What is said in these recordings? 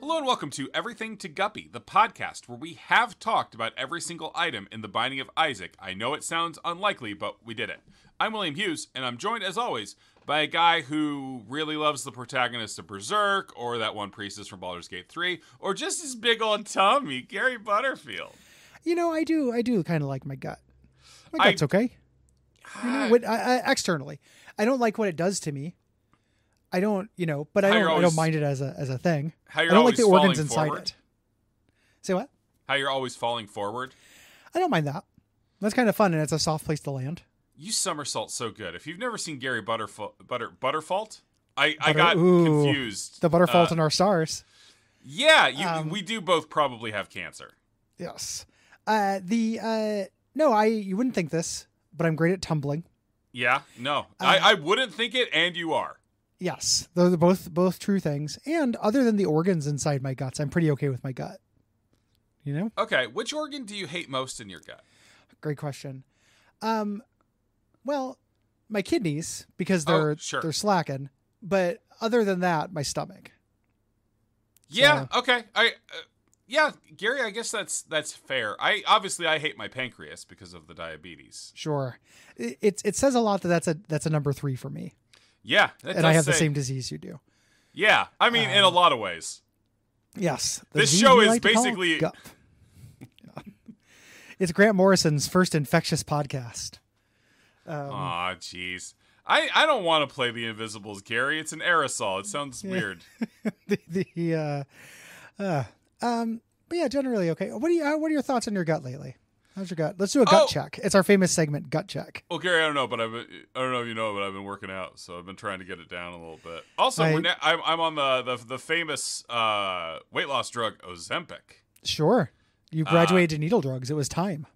Hello and welcome to Everything to Guppy, the podcast where we have talked about every single item in the Binding of Isaac. I know it sounds unlikely, but we did it. I'm William Hughes, and I'm joined, as always, by a guy who really loves the protagonist of Berserk, or that one priestess from Baldur's Gate 3, or just his big old tummy, Gary Butterfield. You know, I do kind of like my gut. My gut's okay. You know, externally, I don't like what it does to me. I don't, but I don't mind it as a thing. How you're I don't like the always organs falling inside forward? it. Say what? How you're always falling forward? I don't mind that. That's kind of fun, and it's a soft place to land. You somersault so good. If you've never seen Gary Butterfault, I got confused. The Butterfault in our stars. Yeah, we do both probably have cancer. Yes. You wouldn't think this, but I'm great at tumbling. Yeah, no. I wouldn't think it, and you are. Yes. Those are both true things. And other than the organs inside my guts, I'm pretty okay with my gut. You know? Okay, which organ do you hate most in your gut? Great question. Well, my kidneys, because they're slacking. But other than that, my stomach. Yeah, okay. Yeah, Gary, I guess that's fair. I hate my pancreas because of the diabetes. Sure. It says a lot that's a number 3 for me. Yeah. And I have the same disease you do. Yeah. I mean, in a lot of ways. Yes. This show is basically... Yeah. It's Grant Morrison's first infectious podcast. Aw, jeez. I don't want to play the Invisibles, Gary. It's an aerosol. It sounds weird. But yeah, generally okay. What are your thoughts on your gut lately? How's your gut? Let's do a gut check. It's our famous segment, gut check. Well, Gary, I don't know if you know, but I've been working out, so I've been trying to get it down a little bit. Also, I'm on the famous weight loss drug Ozempic. Sure, you graduated to needle drugs. It was time.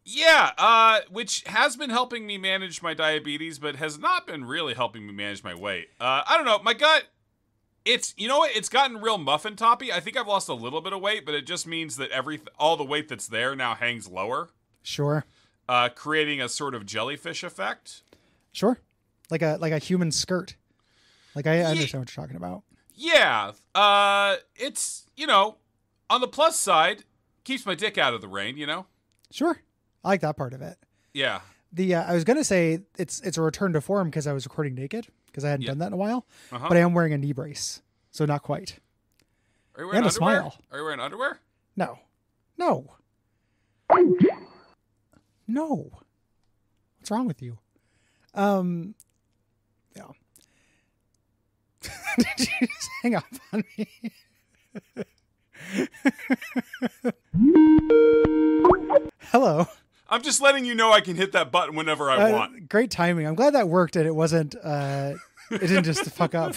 Yeah, which has been helping me manage my diabetes, but has not been really helping me manage my weight. I don't know, my gut. It's gotten real muffin toppy. I think I've lost a little bit of weight, but it just means that all the weight that's there now hangs lower. Sure. Creating a sort of jellyfish effect. Sure. Like a human skirt. Like I understand what you're talking about. Yeah. It's, on the plus side, keeps my dick out of the rain, Sure. I like that part of it. Yeah. I was going to say it's a return to form because I was recording naked. Because I hadn't done that in a while. Uh-huh. But I am wearing a knee brace. So not quite. Are you wearing and underwear? A smile. Are you wearing underwear? No. What's wrong with you? Yeah. Did you just hang up on me? Hello. I'm just letting you know I can hit that button whenever I want. Great timing. I'm glad that worked and it wasn't, it didn't just fuck up.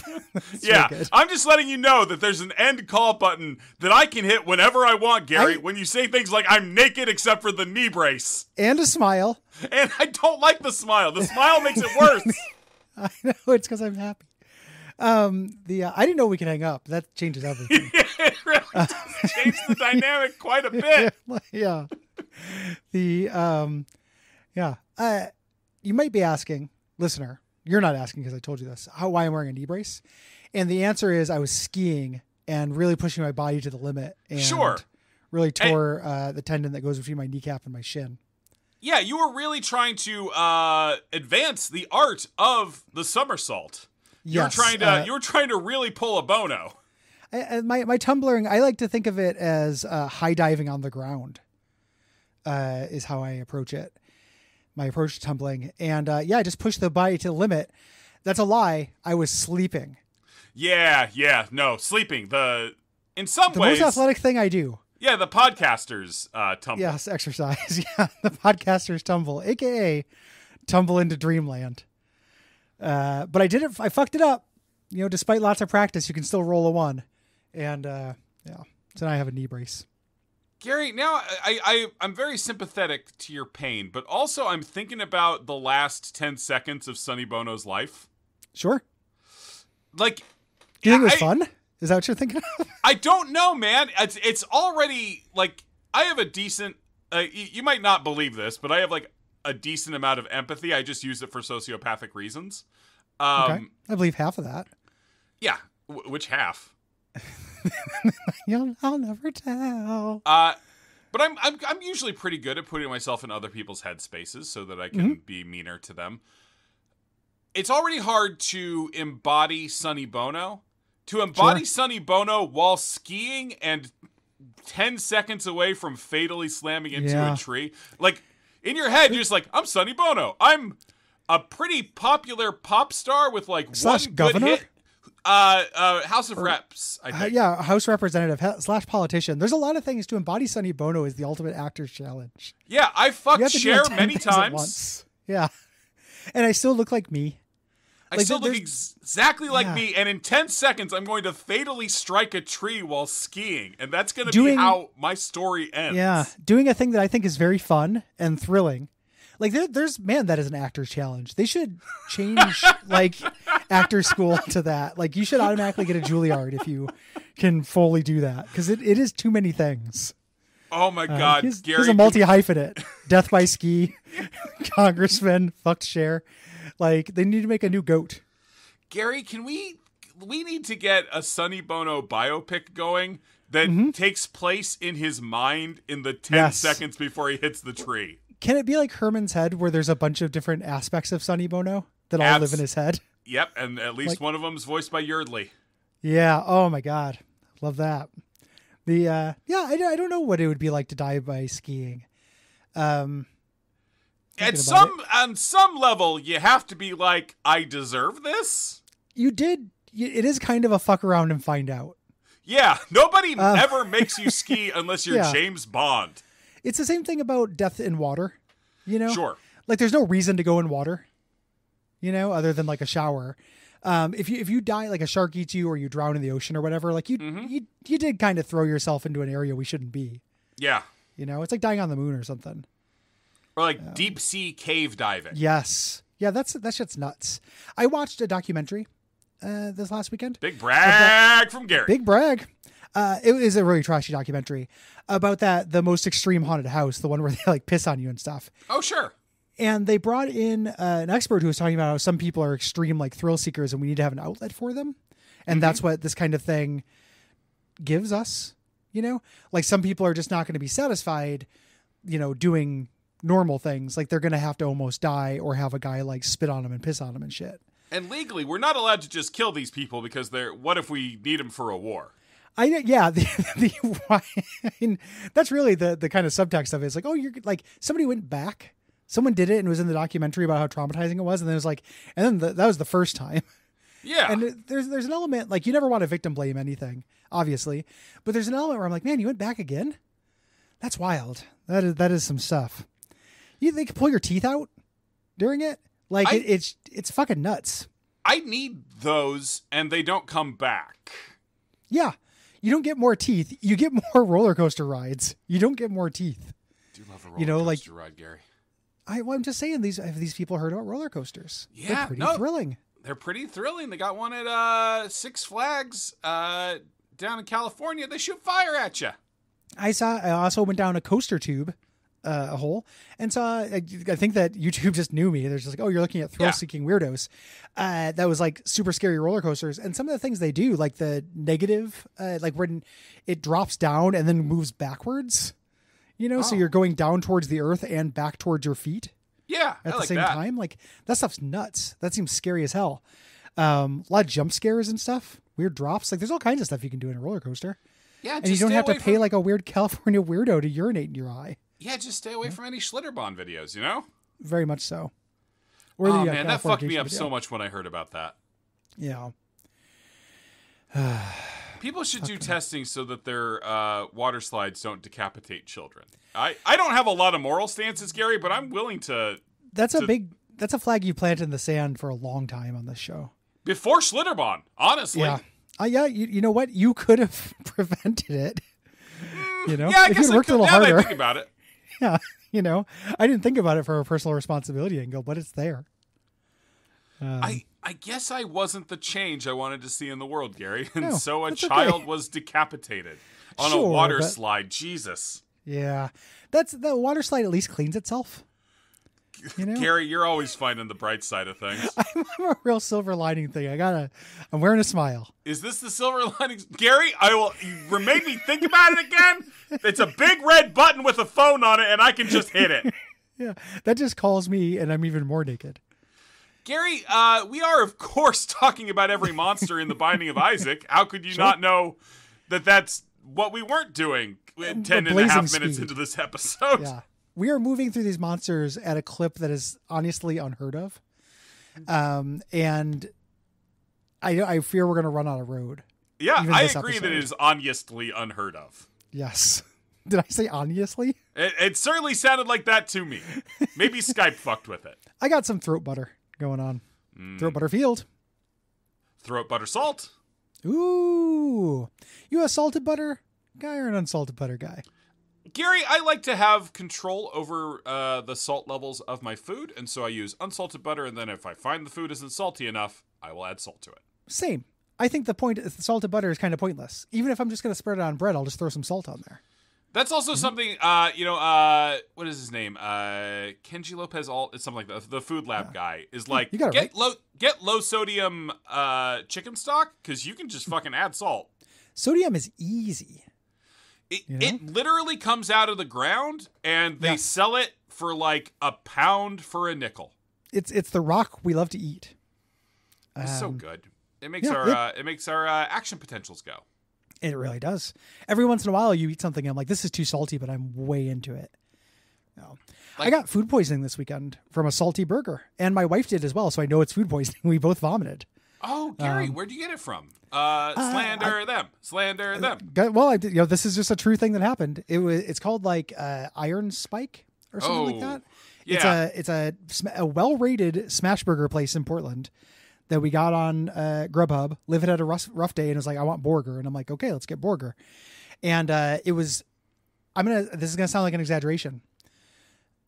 Yeah. Really, I'm just letting you know that there's an end call button that I can hit whenever I want, Gary, when you say things like I'm naked except for the knee brace. And a smile. And I don't like the smile. The smile makes it worse. I know. It's because I'm happy. I didn't know we could hang up. That changes everything. It really does change the dynamic quite a bit. Yeah. You might be asking, listener, you're not asking because I told you this, why I'm wearing a knee brace. And the answer is I was skiing and really pushing my body to the limit and really tore the tendon that goes between my kneecap and my shin. Yeah, you were really trying to advance the art of the somersault. Yes, you were trying to really pull a Bono. My tumbling, I like to think of it as high diving on the ground. Is how I approach it. My approach to tumbling. And I just push the body to the limit. That's a lie. I was sleeping. No, sleeping. In some ways, the most athletic thing I do. Yeah, the podcasters tumble. Yes, exercise. Yeah, the podcasters tumble, aka tumble into dreamland. But I did it. I fucked it up. Despite lots of practice, you can still roll a 1. And so now I have a knee brace. Gary, now I'm very sympathetic to your pain, but also I'm thinking about the last 10 seconds of Sonny Bono's life. Sure. Like, do you think it was fun? Is that what you're thinking of? I don't know, man. It's already, like, I have a decent, you might not believe this, but I have, like, a decent amount of empathy. I just use it for sociopathic reasons. Okay. I believe half of that. Yeah. Which half? I'll never tell. But I'm usually pretty good at putting myself in other people's headspaces so that I can be meaner to them. It's already hard to embody Sonny Bono. To embody Sonny Bono while skiing and 10 seconds away from fatally slamming into a tree. Like, in your head, you're just like, I'm Sonny Bono. I'm a pretty popular pop star with like one good hit. House of Reps, I think. House representative / politician. There's a lot of things to embody Sonny Bono is the ultimate actor's challenge. Yeah, I fucked Cher many times. Yeah. And I still look like me. I still look exactly like me, and in 10 seconds, I'm going to fatally strike a tree while skiing, and that's going to be how my story ends. Yeah, doing a thing that I think is very fun and thrilling. Like, that is an actor's challenge. They should change, like, actor school to that. Like, you should automatically get a Juilliard if you can fully do that, because it is too many things. Oh, my God, Gary. He's a multi-hyphenate. Death by ski, congressman, fucked Cher. Like, they need to make a new goat. Gary, we need to get a Sonny Bono biopic going that takes place in his mind in the 10 seconds before he hits the tree. Can it be like Herman's Head, where there's a bunch of different aspects of Sonny Bono that all live in his head? Yep, and at least one of them is voiced by Yardley. Yeah, oh my God. Love that. I don't know what it would be like to die by skiing. On some level, you have to be like, I deserve this? It is kind of a fuck around and find out. Yeah, nobody ever makes you ski unless you're James Bond. It's the same thing about death in water, you know? Sure. Like, there's no reason to go in water, you know, other than like a shower. If you die, like a shark eats you or you drown in the ocean or whatever, like you did kind of throw yourself into an area we shouldn't be. Yeah. You know, it's like dying on the moon or something. Or like deep sea cave diving. Yes. Yeah, that shit's nuts. I watched a documentary this last weekend. Big brag from Gary. Big brag. It is a really trashy documentary about the most extreme haunted house, the one where they like piss on you and stuff. Oh, sure. And they brought in an expert who was talking about how some people are extreme like thrill seekers and we need to have an outlet for them. And that's what this kind of thing gives us, you know? Like, some people are just not going to be satisfied, you know, doing normal things. Like, they're going to have to almost die or have a guy like spit on them and piss on them and shit. And legally, we're not allowed to just kill these people because what if we need them for a war? I mean, that's really the kind of subtext of it. It's like, oh, you're like, somebody went back, someone did it and was in the documentary about how traumatizing it was. And then it was like, and then that was the first time. Yeah. And there's an element, like, you never want to victim blame anything, obviously, but there's an element where I'm like, man, you went back again? That's wild. That is some stuff. They could pull your teeth out during it. Like, it's fucking nuts. I need those and they don't come back. Yeah. You don't get more teeth. You get more roller coaster rides. You don't get more teeth. I do love a roller coaster ride, Gary. I'm just saying, have these people heard about roller coasters? Yeah. They're pretty thrilling. They're pretty thrilling. They got one at Six Flags down in California. They shoot fire at you. I also went down a coaster tube, a hole, and saw, I think that YouTube just knew me. They're just like, oh, you're looking at thrill-seeking weirdos. That was like super scary roller coasters. And some of the things they do, like the negative, like when it drops down and then moves backwards, you know, so you're going down towards the earth and back towards your feet. Yeah, at the same time. Like, that stuff's nuts. That seems scary as hell. A lot of jump scares and stuff, weird drops. Like, there's all kinds of stuff you can do in a roller coaster. Yeah, and you don't have to pay like a weird California weirdo to urinate in your eye. Yeah, just stay away from any Schlitterbahn videos, you know? Very much so. Or oh, man, that fucked me up so much when I heard about that. Yeah. People should do testing so that their water slides don't decapitate children. I don't have a lot of moral stances, Gary, but I'm willing to... That's a flag you planted in the sand for a long time on this show. Before Schlitterbahn, honestly. Yeah. You know what? You could have prevented it. You know? Yeah, I guess I could. Now that I think about it. Yeah, you know, I didn't think about it from a personal responsibility angle, but it's there. I guess I wasn't the change I wanted to see in the world, Gary, and so a child was decapitated on a water slide. Jesus. Yeah, the water slide at least cleans itself. You know? Gary, you're always finding the bright side of things. I'm a real silver lining thing. I'm wearing a smile. Is this the silver lining? Gary, you made me think about it again. It's a big red button with a phone on it, and I can just hit it. Yeah, that just calls me, and I'm even more naked. Gary, we are, of course, talking about every monster in The Binding of Isaac. How could you not know that that's what we weren't doing 10 and a half minutes into this episode? Yeah. We are moving through these monsters at a clip that is honestly unheard of. And I fear we're going to run out of road. Yeah, I agree that it is honestly unheard of. Yes. Did I say honestly? It certainly sounded like that to me. Maybe Skype fucked with it. I got some throat butter going on. Throat butter field. Throat butter salt. Ooh. You a salted butter guy or an unsalted butter guy? Gary, I like to have control over the salt levels of my food, and so I use unsalted butter, and then if I find the food isn't salty enough, I will add salt to it. Same. I think the salted butter is kind of pointless. Even if I'm just going to spread it on bread, I'll just throw some salt on there. That's also something, what is his name? Kenji Lopez, it's something like that. The Food Lab guy is like, get low sodium chicken stock, because you can just fucking add salt. Sodium is easy. It literally comes out of the ground, and they sell it for like £1 for a nickel. It's the rock we love to eat. It's so good. It makes our action potentials go. It really does. Every once in a while, you eat something, and I'm like, this is too salty, but I'm way into it. No. I got food poisoning this weekend from a salty burger, and my wife did as well, so I know it's food poisoning. We both vomited. Oh, Gary, where'd you get it from? Slander them. Well, this is just a true thing that happened. It's called like Iron Spike or something like that. Yeah. It's a well-rated smash burger place in Portland that we got on Grubhub. Liv had a rough day and was like, I want burger. And I'm like, okay, let's get burger. And this is going to sound like an exaggeration.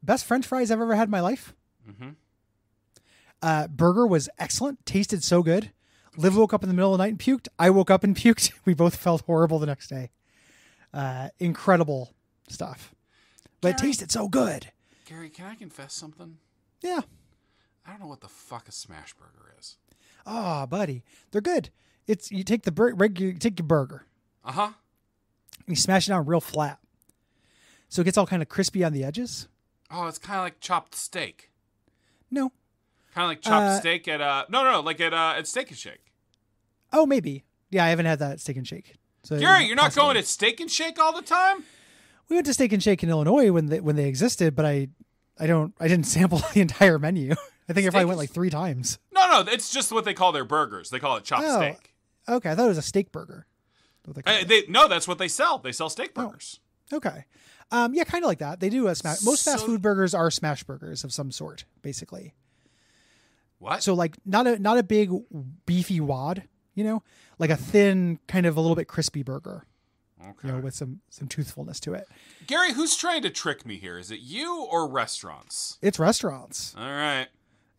Best French fries I've ever had in my life. Mm-hmm. Burger was excellent. Tasted so good. Liv woke up in the middle of the night and puked. I woke up and puked. We both felt horrible the next day. Incredible stuff. But Gary, it tasted so good. Gary, can I confess something? Yeah. I don't know what the fuck a smash burger is. Oh, buddy. They're good. You take you take your burger. Uh-huh. And you smash it down real flat. So it gets all kind of crispy on the edges. Oh, it's kind of like chopped steak. No. Kind of like chopped steak at at Steak and Shake. Oh, maybe. Yeah, I haven't had that at Steak and Shake. So Gary, you're not going to Steak and Shake all the time? We went to Steak and Shake in Illinois when they existed, but I didn't sample the entire menu. I think I probably went like 3 times. No, it's just what they call their burgers. They call it chopped steak. Okay, I thought it was a steak burger. No, that's what they sell. They sell steak burgers. Oh, okay. Yeah, kind of like that. They do a smash. Most fast food burgers are smash burgers of some sort, basically. What? So like not a big beefy wad, like a thin, kind of a little bit crispy burger. Okay. With some toothfulness to it. Gary, who's trying to trick me here? Is it you or restaurants? It's restaurants. All right.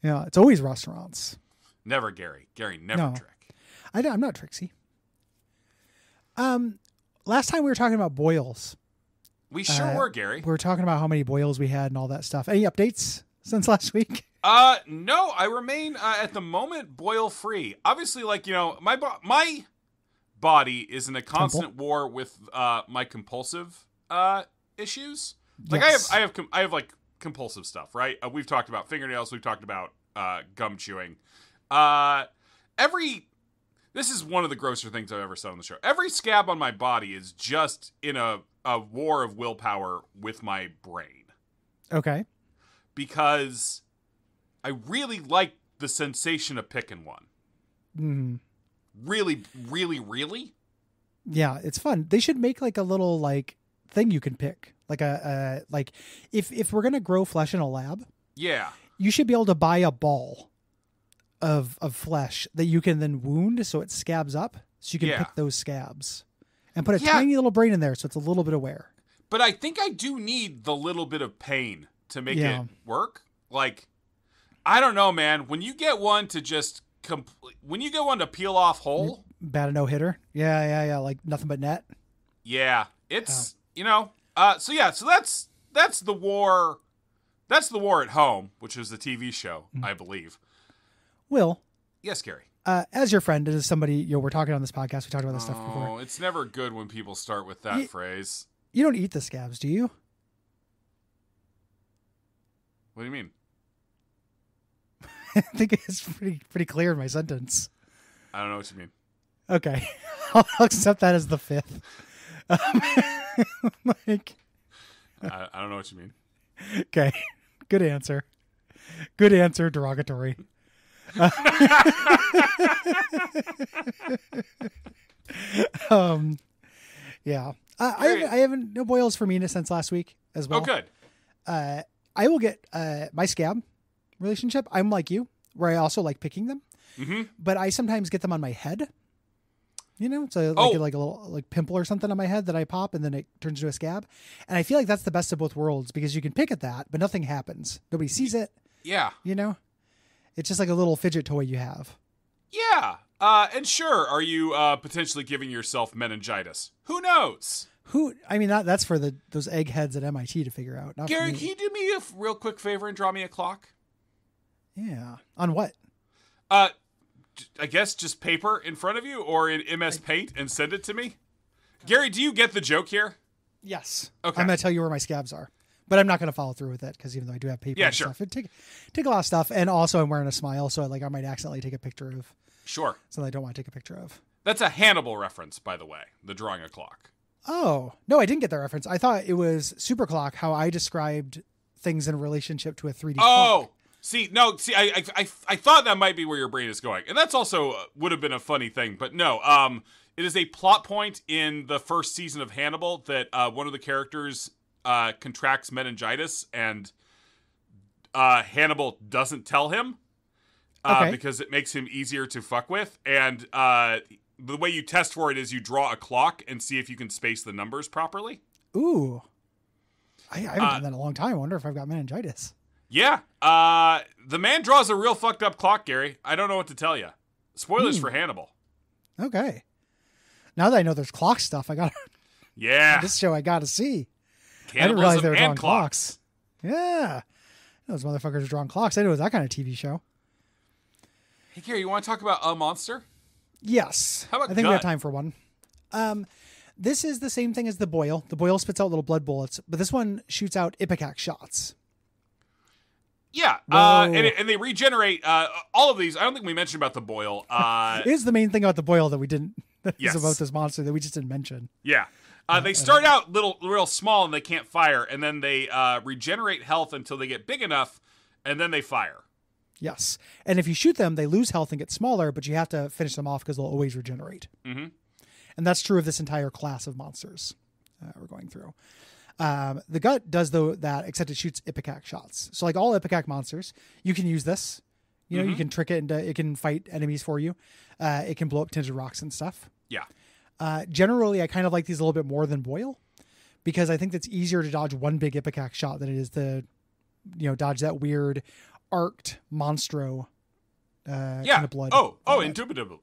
Yeah, it's always restaurants. Never Gary. Gary never trick. I'm not tricksy. Last time we were talking about boils. We sure were, Gary. We were talking about how many boils we had and all that stuff. Any updates since last week? No, I remain at the moment boil free. Obviously, my body is in a constant war with my compulsive issues. Like yes. I have like compulsive stuff, right? We've talked about fingernails. We've talked about gum chewing. This is one of the grosser things I've ever said on the show. Every scab on my body is just in a war of willpower with my brain. Okay. Because I really like the sensation of picking one. Mm. Really, really, really? Yeah, it's fun. They should make like a little like thing you can pick. Like if we're gonna grow flesh in a lab, yeah, you should be able to buy a ball of flesh that you can then wound so it scabs up, so you can pick those scabs and put a tiny little brain in there so it's a little bit aware. But I think I do need the little bit of pain to make it work. Like, I don't know, man. When you get one to just peel off whole, bat a no hitter. Yeah. Like nothing but net. Yeah, it's so that's the war That's The War at Home, which is the TV show, I believe. Will. Yes, Gary. As your friend and as somebody, we're talking on this podcast. We talked about this stuff before. Oh, it's never good when people start with that phrase. You don't eat the scabs, do you? What do you mean? I think it's pretty clear in my sentence. I don't know what you mean. Okay. I'll accept that as the fifth. I don't know what you mean. Okay. Good answer. Good answer. Derogatory. Yeah. I haven't no boils for me since last week as well. Oh, good. I will get my scab relationship. I'm like you, where I also like picking them, but I sometimes get them on my head. So get like a little like pimple or something on my head that I pop, and then it turns into a scab. And I feel like that's the best of both worlds because you can pick at that, but nothing happens. Nobody sees it. Yeah. It's just like a little fidget toy you have. Yeah. And sure, are you potentially giving yourself meningitis? Who knows? That's for those eggheads at MIT to figure out. Not Gary, can you do me a real quick favor and draw me a clock? Yeah. On what? I guess just paper in front of you or in MS Paint and send it to me. Gary, do you get the joke here? Yes. Okay. I'm going to tell you where my scabs are, but I'm not going to follow through with it because even though I do have paper and stuff, it take a lot of stuff. And also I'm wearing a smile. So I might accidentally take a picture of something I don't want to take a picture of. That's a Hannibal reference, by the way, the drawing a clock. Oh, no, I didn't get that reference. I thought it was Super Clock, how I described things in relationship to a 3D clock. I thought that might be where your brain is going. And that's also would have been a funny thing. But no, it is a plot point in the first season of Hannibal that one of the characters contracts meningitis and Hannibal doesn't tell him because it makes him easier to fuck with. And the way you test for it is you draw a clock and see if you can space the numbers properly. Ooh. I haven't done that in a long time. I wonder if I've got meningitis. Yeah. The man draws a real fucked up clock, Gary. I don't know what to tell you. Spoilers for Hannibal. Okay. Now that I know there's clock stuff, I got to... Yeah. This show I got to see. I didn't realize they were drawing clocks. Yeah. Those motherfuckers are drawing clocks. I knew it was that kind of TV show. Hey, Gary, you want to talk about a monster? Yes. How about I think we have time for one. This is the same thing as the boil. The boil spits out little blood bullets, but this one shoots out ipecac shots. Yeah, and they regenerate all of these. I don't think we mentioned about the boil. It is the main thing about the boil that we didn't. Is about this monster that we just didn't mention. Yeah, they start out real small and they can't fire, and then they regenerate health until they get big enough, and then they fire. Yes, and if you shoot them, they lose health and get smaller, but you have to finish them off because they'll always regenerate. Mm-hmm. And that's true of this entire class of monsters we're going through. The gut does that, except it shoots ipecac shots. So like all ipecac monsters, you can use this. You can trick it into, it can fight enemies for you. It can blow up tinted rocks and stuff. Yeah. Generally, I kind of like these a little bit more than boil because I think it's easier to dodge one big ipecac shot than it is to, dodge that weird arced monstro kind of blood. Indubitably.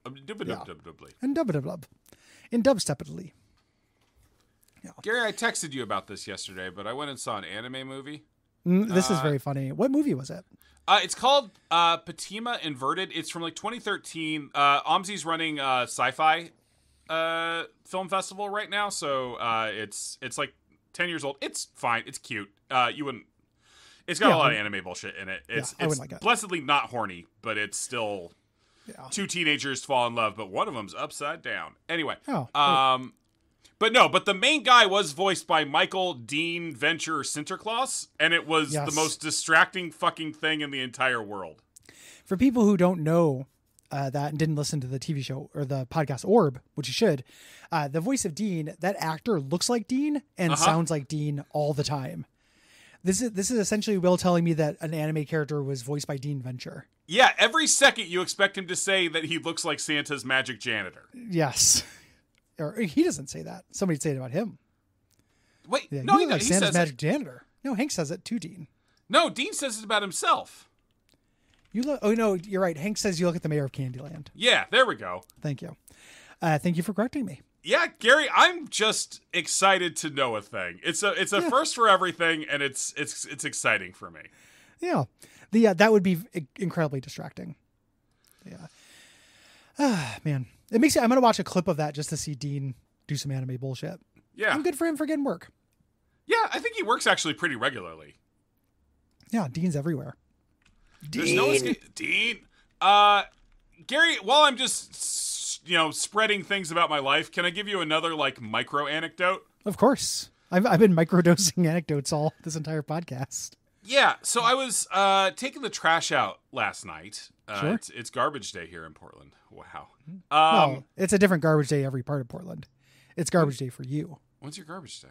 Indubstepidly. Yeah. Gary, I texted you about this yesterday, but I went and saw an anime movie. This is very funny. What movie was it? It's called Patima Inverted. It's from like 2013. OMSI's running a sci-fi film festival right now, so it's like 10 years old. It's fine. It's cute. You wouldn't. It's got a lot of anime bullshit in it. It's like it. Blessedly not horny, but it's still two teenagers fall in love, but one of them's upside down. Anyway, But the main guy was voiced by Michael Dean Venture Sinterklaas, and it was the most distracting fucking thing in the entire world. For people who don't know that and didn't listen to the TV show or the podcast Orb, which you should, the voice of Dean, that actor looks like Dean and sounds like Dean all the time. This is essentially Will telling me that an anime character was voiced by Dean Venture. Yeah, every second you expect him to say that he looks like Santa's magic janitor. Yes. Or he doesn't say that. Somebody'd say it about him. Wait, yeah, no, he like Santa's says magic janitor. No, Hank says it to Dean. No, Dean says it about himself. You look. Oh no, you're right. Hank says you look at the mayor of Candyland. Yeah, there we go. Thank you. Thank you for correcting me. Yeah, Gary, I'm just excited to know a thing. It's a first for everything, and it's exciting for me. Yeah. That would be incredibly distracting. Yeah. Ah, man. I'm going to watch a clip of that just to see Dean do some anime bullshit. Yeah. I'm good for him for getting work. Yeah, I think he works actually pretty regularly. Yeah, Dean's everywhere. There's no escape. Dean. Gary, while I'm just, spreading things about my life, can I give you another, micro anecdote? Of course. I've been microdosing anecdotes all this entire podcast. Yeah, so I was taking the trash out last night. Sure. It's garbage day here in Portland. Wow. Well, it's a different garbage day every part of Portland. It's garbage day for you. When's your garbage day?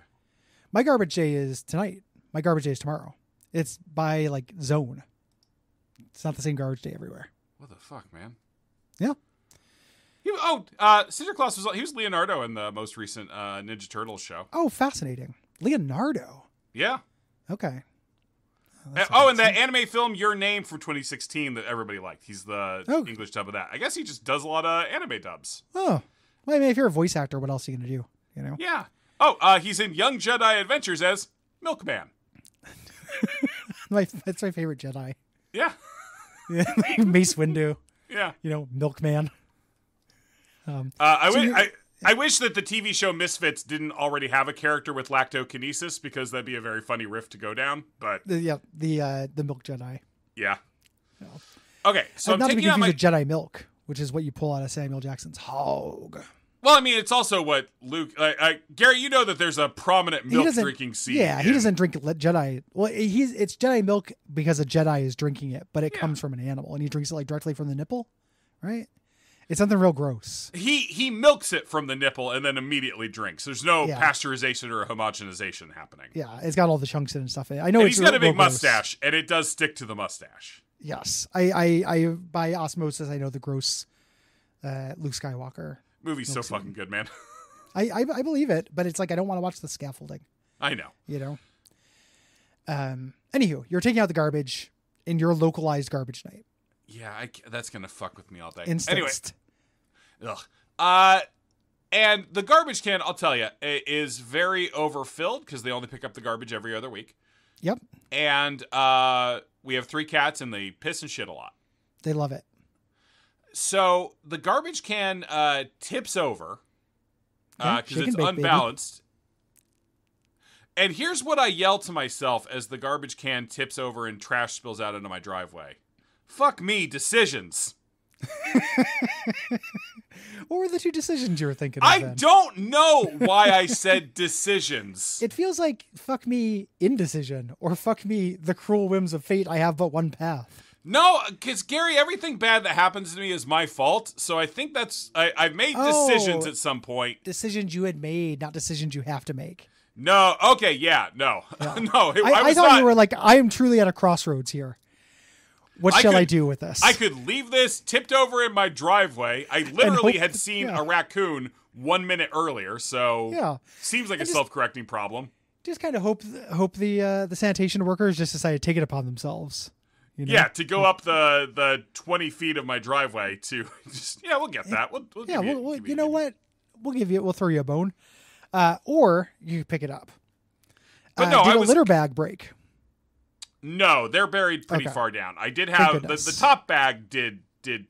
My garbage day is tonight. My garbage day is tomorrow. It's by zone. It's not the same garbage day everywhere. What the fuck, man? Yeah. Santa Claus was Leonardo in the most recent Ninja Turtles show. Oh, fascinating. Leonardo. Yeah. Okay. And that anime film Your Name from 2016 that everybody liked. He's the English dub of that. I guess he just does a lot of anime dubs. Oh. Well, I mean, if you're a voice actor, what else are you going to do? You know? Yeah. Oh, he's in Young Jedi Adventures as Milkman. That's my favorite Jedi. Yeah. Yeah, Mace Windu. Yeah. Milkman. I wish that the TV show Misfits didn't already have a character with lactokinesis, because that'd be a very funny riff to go down. But the Milk Jedi. Yeah. No. Okay, so I'm not to be taking out confused with Jedi milk, which is what you pull out of Samuel Jackson's hog. Well, I mean, it's also what Luke... Gary, you know that there's a prominent milk-drinking scene. Yeah, he doesn't drink Jedi... Well, it's Jedi milk because a Jedi is drinking it, but it comes from an animal, and he drinks it directly from the nipple, right? It's something real gross. He milks it from the nipple and then immediately drinks. There's no pasteurization or homogenization happening. Yeah, it's got all the chunks in and stuff in it. I know and it's he's got a big gross. mustache, and it does stick to the mustache. Yes. I by osmosis, I know the gross Luke Skywalker... Movie's so fucking good, man. I believe it, but it's I don't want to watch the scaffolding. I know. Anywho, you're taking out the garbage in your localized garbage night. Yeah, that's going to fuck with me all day. Instanced. Anyway. Ugh. And the garbage can, I'll tell you, is very overfilled because they only pick up the garbage every other week. Yep. And we have 3 cats, and they piss and shit a lot. They love it. So the garbage can tips over because it's bake, unbalanced. Baby. And here's what I yell to myself as the garbage can tips over and trash spills out into my driveway. Fuck me, decisions. What were the 2 decisions you were thinking of I then? don't know why I said decisions. It feels like fuck me, indecision, or fuck me, the cruel whims of fate, I have but one path. No, because Gary, everything bad that happens to me is my fault. So I think I've made decisions at some point. Decisions you had made, not decisions you have to make. No, okay, yeah, no. Yeah. No, I thought you were I am truly at a crossroads here. What shall I do with this? I could leave this tipped over in my driveway. I literally had seen a raccoon 1 minute earlier, so seems like a self-correcting problem. Just kind of hope the sanitation workers just decide to take it upon themselves. Yeah, to go up the 20 feet of my driveway to just we'll get that. We'll you know what? We'll throw you a bone, or you pick it up. But no, did a litter bag break? No, they're buried pretty far down. I did have the top bag did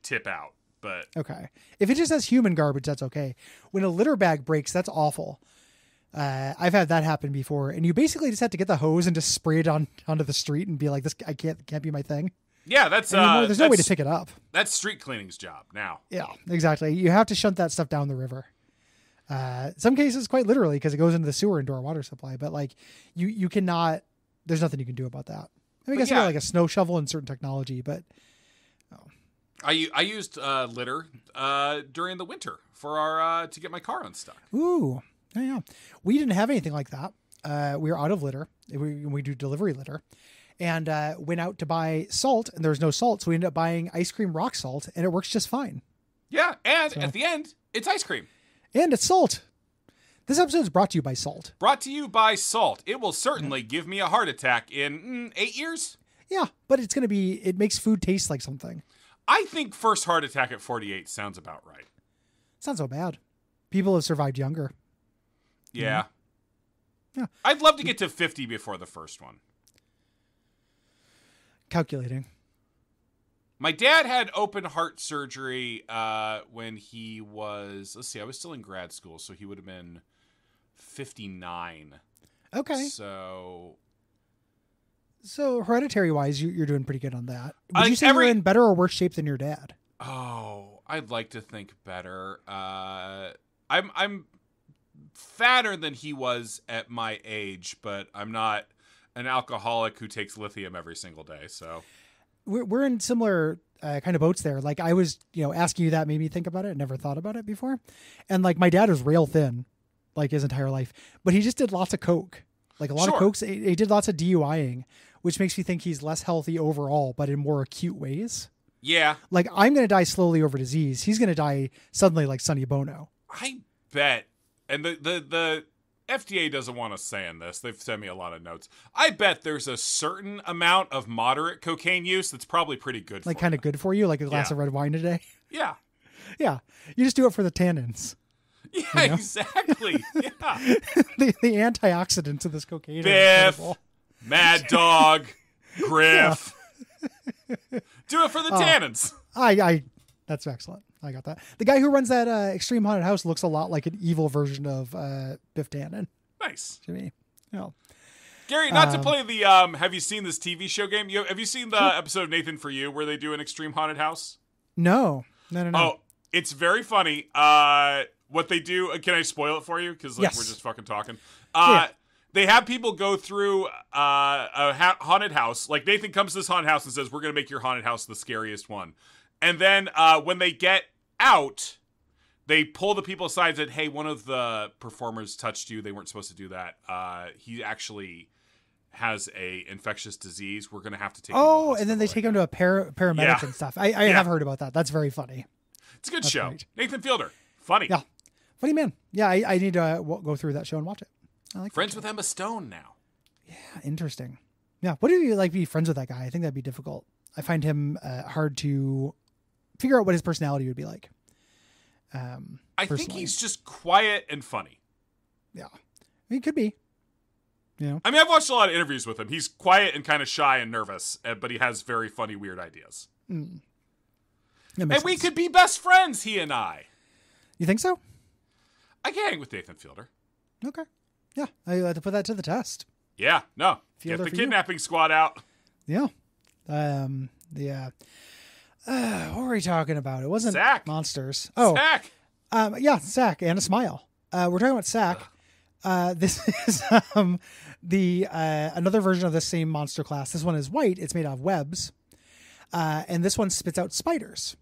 tip out, but okay. If it just has human garbage, that's okay. When a litter bag breaks, that's awful. I've had that happen before, and you basically just have to get the hose and just spray it onto the street and be like, "This can't be my thing." Yeah, there's no way to pick it up. That's street cleaning's job now. Yeah, exactly. You have to shunt that stuff down the river. Some cases, quite literally, because it goes into the sewer into our water supply. But you cannot. There's nothing you can do about that. I guess you got a snow shovel and certain technology, but I used litter during the winter for our to get my car unstuck. Ooh. Yeah, we didn't have anything like that. We were out of litter. We do delivery litter, and went out to buy salt, and there was no salt, so we ended up buying ice cream rock salt, and it works just fine. Yeah, and at the end, it's ice cream. And it's salt. This episode is brought to you by salt. Brought to you by salt. It will certainly give me a heart attack in 8 years. Yeah, but it makes food taste like something. I think first heart attack at 48 sounds about right. It's not so bad. People have survived younger. Yeah. Yeah. I'd love to get to 50 before the first one. Calculating. My dad had open heart surgery when he was, let's see, I was still in grad school, so he would have been 59. Okay. So hereditary-wise, you're doing pretty good on that. Would Like you say you're in better or worse shape than your dad? Oh, I'd like to think better. I'm fatter than he was at my age, but I'm not an alcoholic who takes lithium every single day. So we're in similar kind of boats there. Like I was, asking you that made me think about it. I never thought about it before. And like my dad was rail thin, like his entire life, but he just did lots of coke, like a lot of cokes. He did lots of DUIing, which makes me think he's less healthy overall, but in more acute ways. Yeah. Like I'm going to die slowly over disease. He's going to die suddenly like Sonny Bono. I bet. And the FDA doesn't want us saying this. They've sent me a lot of notes. I bet there's a certain amount of moderate cocaine use that's probably pretty good for you. Like kind of good for you, like a glass of red wine a day. Yeah. Yeah. You just do it for the tannins. Yeah, exactly. Yeah. the antioxidants of this cocaine. Biff, Mad Dog, Griff. Do it for the tannins. That's excellent. I got that. The guy who runs that Extreme Haunted House looks a lot like an evil version of Biff Tannen. Nice. To me. Gary, not to play the have you seen this TV show game? Have you seen the episode of Nathan For You where they do an Extreme Haunted House? No. Oh, it's very funny. What they do, can I spoil it for you? Because we're just fucking talking. They have people go through a haunted house. Like Nathan comes to this haunted house and says, we're going to make your haunted house the scariest one. And then when they get out, they pull the people aside and said, hey, one of the performers touched you. They weren't supposed to do that. He actually has a infectious disease. We're going to have to take him to the hospital and then they take him to a paramedic and stuff. I have heard about that. That's very funny. It's a good show. Great. Nathan Fielder. Funny. Yeah. Funny man. Yeah, I need to go through that show and watch it. I like friends with Emma Stone now. Yeah, interesting. Yeah, what do you like be friends with that guy? I think that'd be difficult. I find him hard to figure out what his personality would be like. I think he's just quiet and funny. Yeah, he could be. I mean, I've watched a lot of interviews with him. He's quiet and kind of shy and nervous, but he has very funny, weird ideas. And we could be best friends, he and I. You think so? I can hang with Nathan Fielder. Okay. Yeah, I had to put that to the test. Yeah, no. Fielder Get the kidnapping squad out. Yeah. What were we talking about? It wasn't Sack. Monsters. Oh, Sack. Sack and a smile. We're talking about Sack. This is another version of the same monster class. This one is white. It's made out of webs, and this one spits out spiders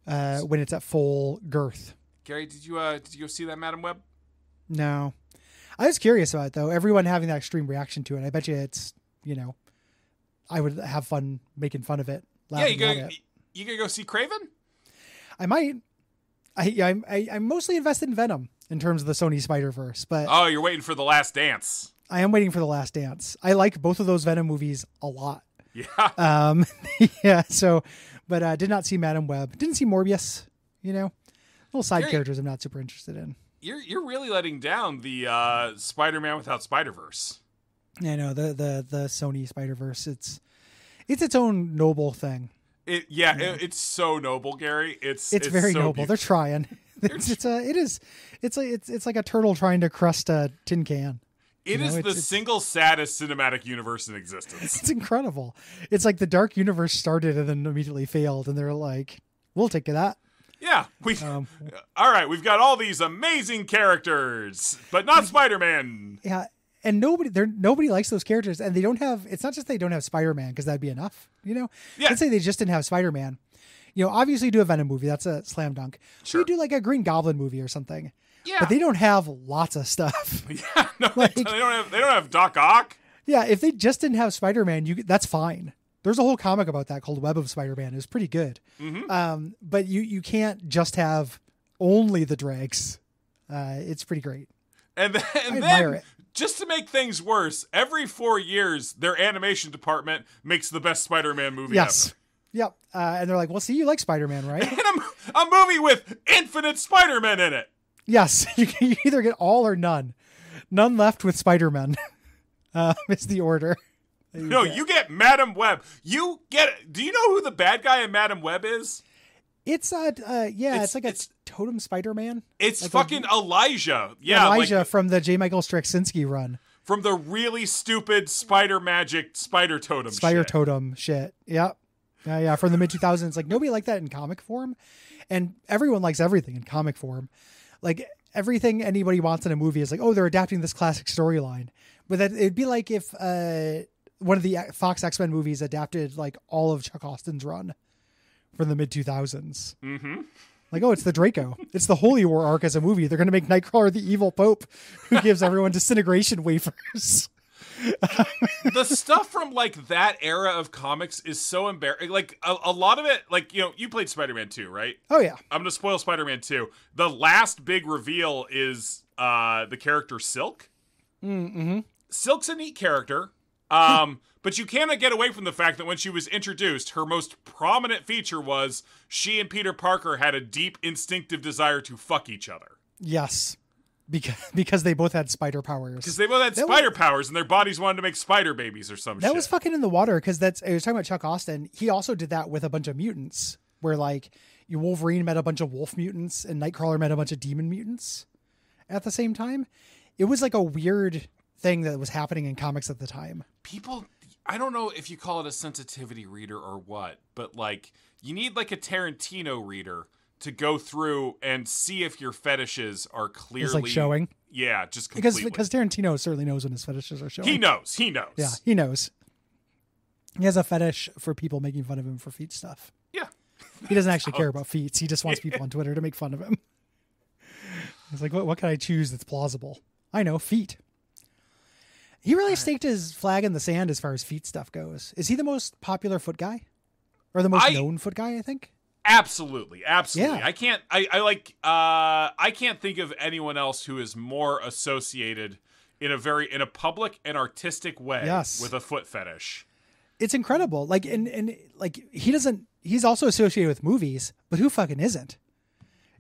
when it's at full girth. Gary, did you go see that Madam Web? No, I was curious about it though. Everyone having that extreme reaction to it. I bet you it's I would have fun making fun of it. Yeah, you gonna go see Craven? I might. I'm mostly invested in Venom in terms of the Sony Spider-Verse, but you're waiting for The Last Dance. I am waiting for The Last Dance. I like both of those Venom movies a lot. Yeah. Yeah. So, but did not see Madam Web. Didn't see Morbius. Little side characters I'm not super interested in. You're really letting down the Spider-Man without Spider-Verse. Yeah, no, the Sony Spider-Verse. It's its own noble thing. It's so noble, Gary. It's very so noble. beautiful. They're trying. It's like a turtle trying to crust a tin can. It is the single saddest cinematic universe in existence. It's incredible. It's like the Dark Universe started and then immediately failed, and they're like, "We'll take that." Yeah, all right. We've got all these amazing characters, but not Spider-Man. Yeah, and nobody likes those characters, and they don't have. It's not just they don't have Spider-Man because that'd be enough. Yeah. Let's say they just didn't have Spider-Man. Obviously you do a Venom movie. That's a slam dunk. Sure. You do like a Green Goblin movie or something. Yeah. But they don't have lots of stuff. Yeah. No, they don't have Doc Ock. Yeah. If they just didn't have Spider-Man, that's fine. There's a whole comic about that called Web of Spider-Man. It was pretty good. Mm-hmm. But you can't just have only the dregs. It's pretty great. And then just to make things worse, every 4 years, their animation department makes the best Spider-Man movie ever. Yep. And they're like, well, see, you like Spider-Man, right? And a movie with infinite Spider-Man in it. Yes, you can either get all or none. None left with Spider-Man. Is the order. You get Madam Web. Do you know who the bad guy in Madam Web is? It's it's like a totem Spider-Man. It's like fucking Elijah. Yeah, Elijah from the J. Michael Straczynski run. From the really stupid Spider Magic Spider Totem Totem shit. Yep. Yeah, from the mid-2000s. Like, nobody liked that in comic form. And everyone likes everything in comic form. Like, everything anybody wants in a movie is like, oh, they're adapting this classic storyline. But it'd be like if one of the Fox X-Men movies adapted, like, all of Chuck Austin's run from the mid-2000s. Mm-hmm. Like, oh, it's the Draco. It's the Holy War arc as a movie. They're going to make Nightcrawler the evil pope who gives everyone disintegration wafers. The stuff from, like, that era of comics is so embarrassing. Like, a lot of it, like, you played Spider-Man 2, right? Oh, yeah. I'm going to spoil Spider-Man 2. The last big reveal is the character Silk. Mm-hmm. Silk's a neat character. But you cannot get away from the fact that when she was introduced, her most prominent feature was she and Peter Parker had a deep instinctive desire to fuck each other. Yes. Because they both had spider powers. Because they both had spider powers and their bodies wanted to make spider babies or some shit. That was fucking in the water because I was talking about Chuck Austin. He also did that with a bunch of mutants where, like, Wolverine met a bunch of wolf mutants and Nightcrawler met a bunch of demon mutants at the same time. It was like a weird thing that was happening in comics at the time. People, I don't know if you call it a sensitivity reader or what, but, like, you need, like, a Tarantino reader to go through and see if your fetishes are clearly... It's like showing? Yeah, just completely. Because Tarantino certainly knows when his fetishes are showing. He knows. Yeah, he knows. He has a fetish for people making fun of him for feet stuff. Yeah. He doesn't actually care about feet. He just wants people on Twitter to make fun of him. He's like, what can I choose that's plausible? I know, feet. He really staked his flag in the sand as far as feet stuff goes. Is he the most popular foot guy? Or the most known foot guy, I think? Absolutely. Yeah. I can't think of anyone else who is more associated in a public and artistic way with a foot fetish. It's incredible. Like, and like, he's also associated with movies, but who fucking isn't?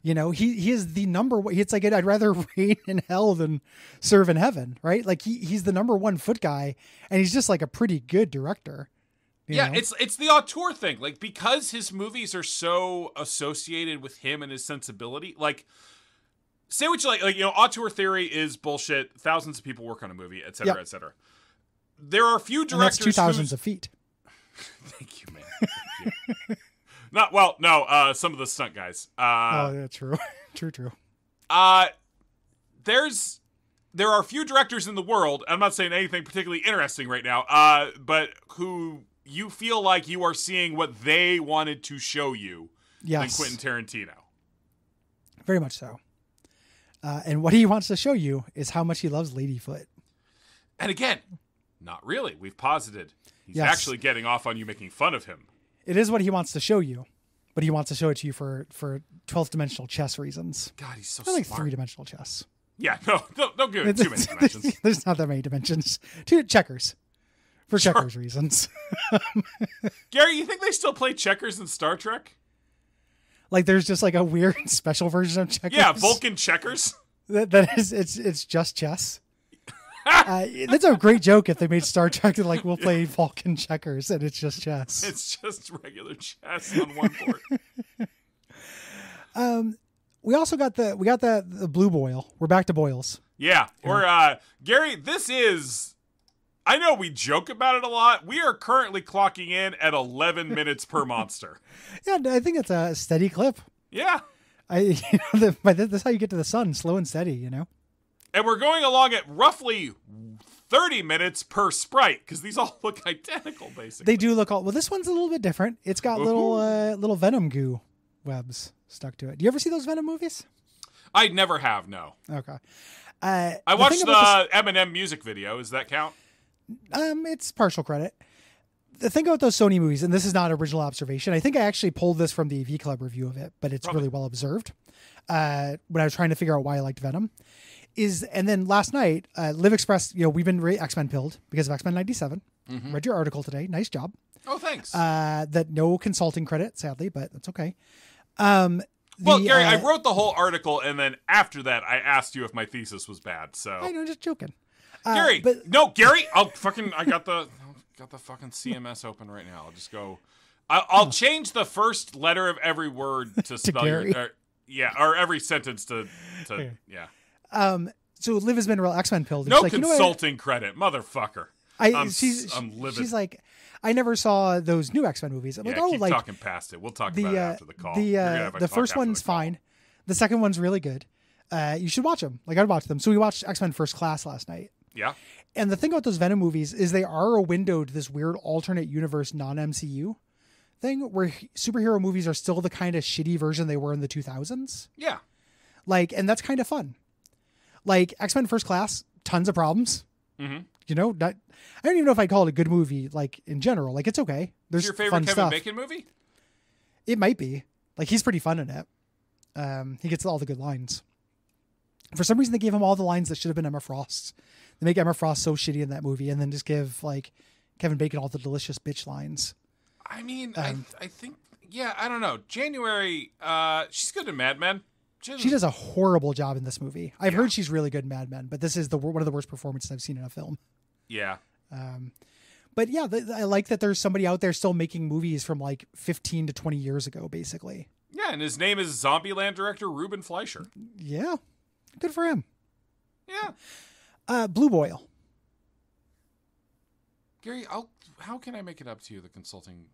You know, he is the number one. It's like, I'd rather reign in hell than serve in heaven, right? Like, he's the number one foot guy, and he's just like a pretty good director. You know? It's the auteur thing. Like, because his movies are so associated with him and his sensibility, like, say what you like, auteur theory is bullshit. Thousands of people work on a movie, et cetera, et cetera. There are few directors. And that's 2,000 of feet. Thank you, man. Thank you. No, some of the stunt guys. Yeah, true. True. There are few directors in the world, I'm not saying anything particularly interesting right now, but who you feel like you are seeing what they wanted to show you than Quentin Tarantino. Very much so. And what he wants to show you is how much he loves Ladyfoot. And again, not really. We've posited. He's actually getting off on you making fun of him. It is what he wants to show you, but he wants to show it to you for 12th dimensional chess reasons. God, he's so smart. Like 3-dimensional chess. Yeah, don't give it too many dimensions. There's not that many dimensions. Checkers. For checkers reasons. Gary, you think they still play checkers in Star Trek? Like, there's just like a weird special version of checkers? Yeah, Vulcan checkers. That is, it's just chess. That's a great joke if they made Star Trek to like, we'll play Vulcan checkers and it's just chess. It's just regular chess on one board. We also got the blue boil. We're back to boils. Yeah. Gary, this is, I know we joke about it a lot. We are currently clocking in at 11 minutes per monster. Yeah, I think it's a steady clip. Yeah. That's how you get to the sun, slow and steady, you know? And we're going along at roughly 30 minutes per sprite, because these all look identical, basically. They do look all... Well, this one's a little bit different. It's got little Venom goo webs stuck to it. Do you ever see those Venom movies? I never have, no. Okay. I watched the Eminem music video. Does that count? It's partial credit. The thing about those Sony movies, and this is not original observation, I think I actually pulled this from the AV Club review of it, but it's really well observed. When I was trying to figure out why I liked Venom. And then last night, Live Express, we've been X-Men pilled because of X-Men 97. Mm-hmm. Read your article today. Nice job. Oh, thanks. That no consulting credit, sadly, but that's okay. Well, Gary, I wrote the whole article, and then after that, I asked you if my thesis was bad. So I know, just joking. Gary, Gary, I got the fucking CMS open right now. I'll just go. I'll change the first letter of every word to spell or every sentence to yeah. So Liv has been a real X-Men pill. No consulting credit, motherfucker. I'm livid. She's like, I never saw those new X-Men movies. I'm like, keep talking past it. We'll talk about it after the call. The first one's fine. The second one's really good. You should watch them. Like, I'd watch them. So we watched X-Men First Class last night. Yeah. And the thing about those Venom movies is they are a window to this weird alternate universe non-MCU thing where superhero movies are still the kind of shitty version they were in the 2000s. Yeah. Like, and that's kind of fun. Like, X-Men First Class, tons of problems. Mm-hmm. You know, I don't even know if I'd call it a good movie, like, in general. Like, it's okay. There's your favorite fun Kevin stuff. Bacon movie? It might be. Like, he's pretty fun in it. He gets all the good lines. For some reason, they gave him all the lines that should have been Emma Frost's. They make Emma Frost so shitty in that movie and then just give, like, Kevin Bacon all the delicious bitch lines. I mean, I think, I don't know. January, she's good in Mad Men. She does a horrible job in this movie. I've heard she's really good in Mad Men, but this is one of the worst performances I've seen in a film. Yeah. But yeah, I like that there's somebody out there still making movies from like 15 to 20 years ago, basically. Yeah, and his name is Zombieland director Ruben Fleischer. Yeah. Good for him. Yeah. Blue Boil. Gary, how can I make it up to you, the consulting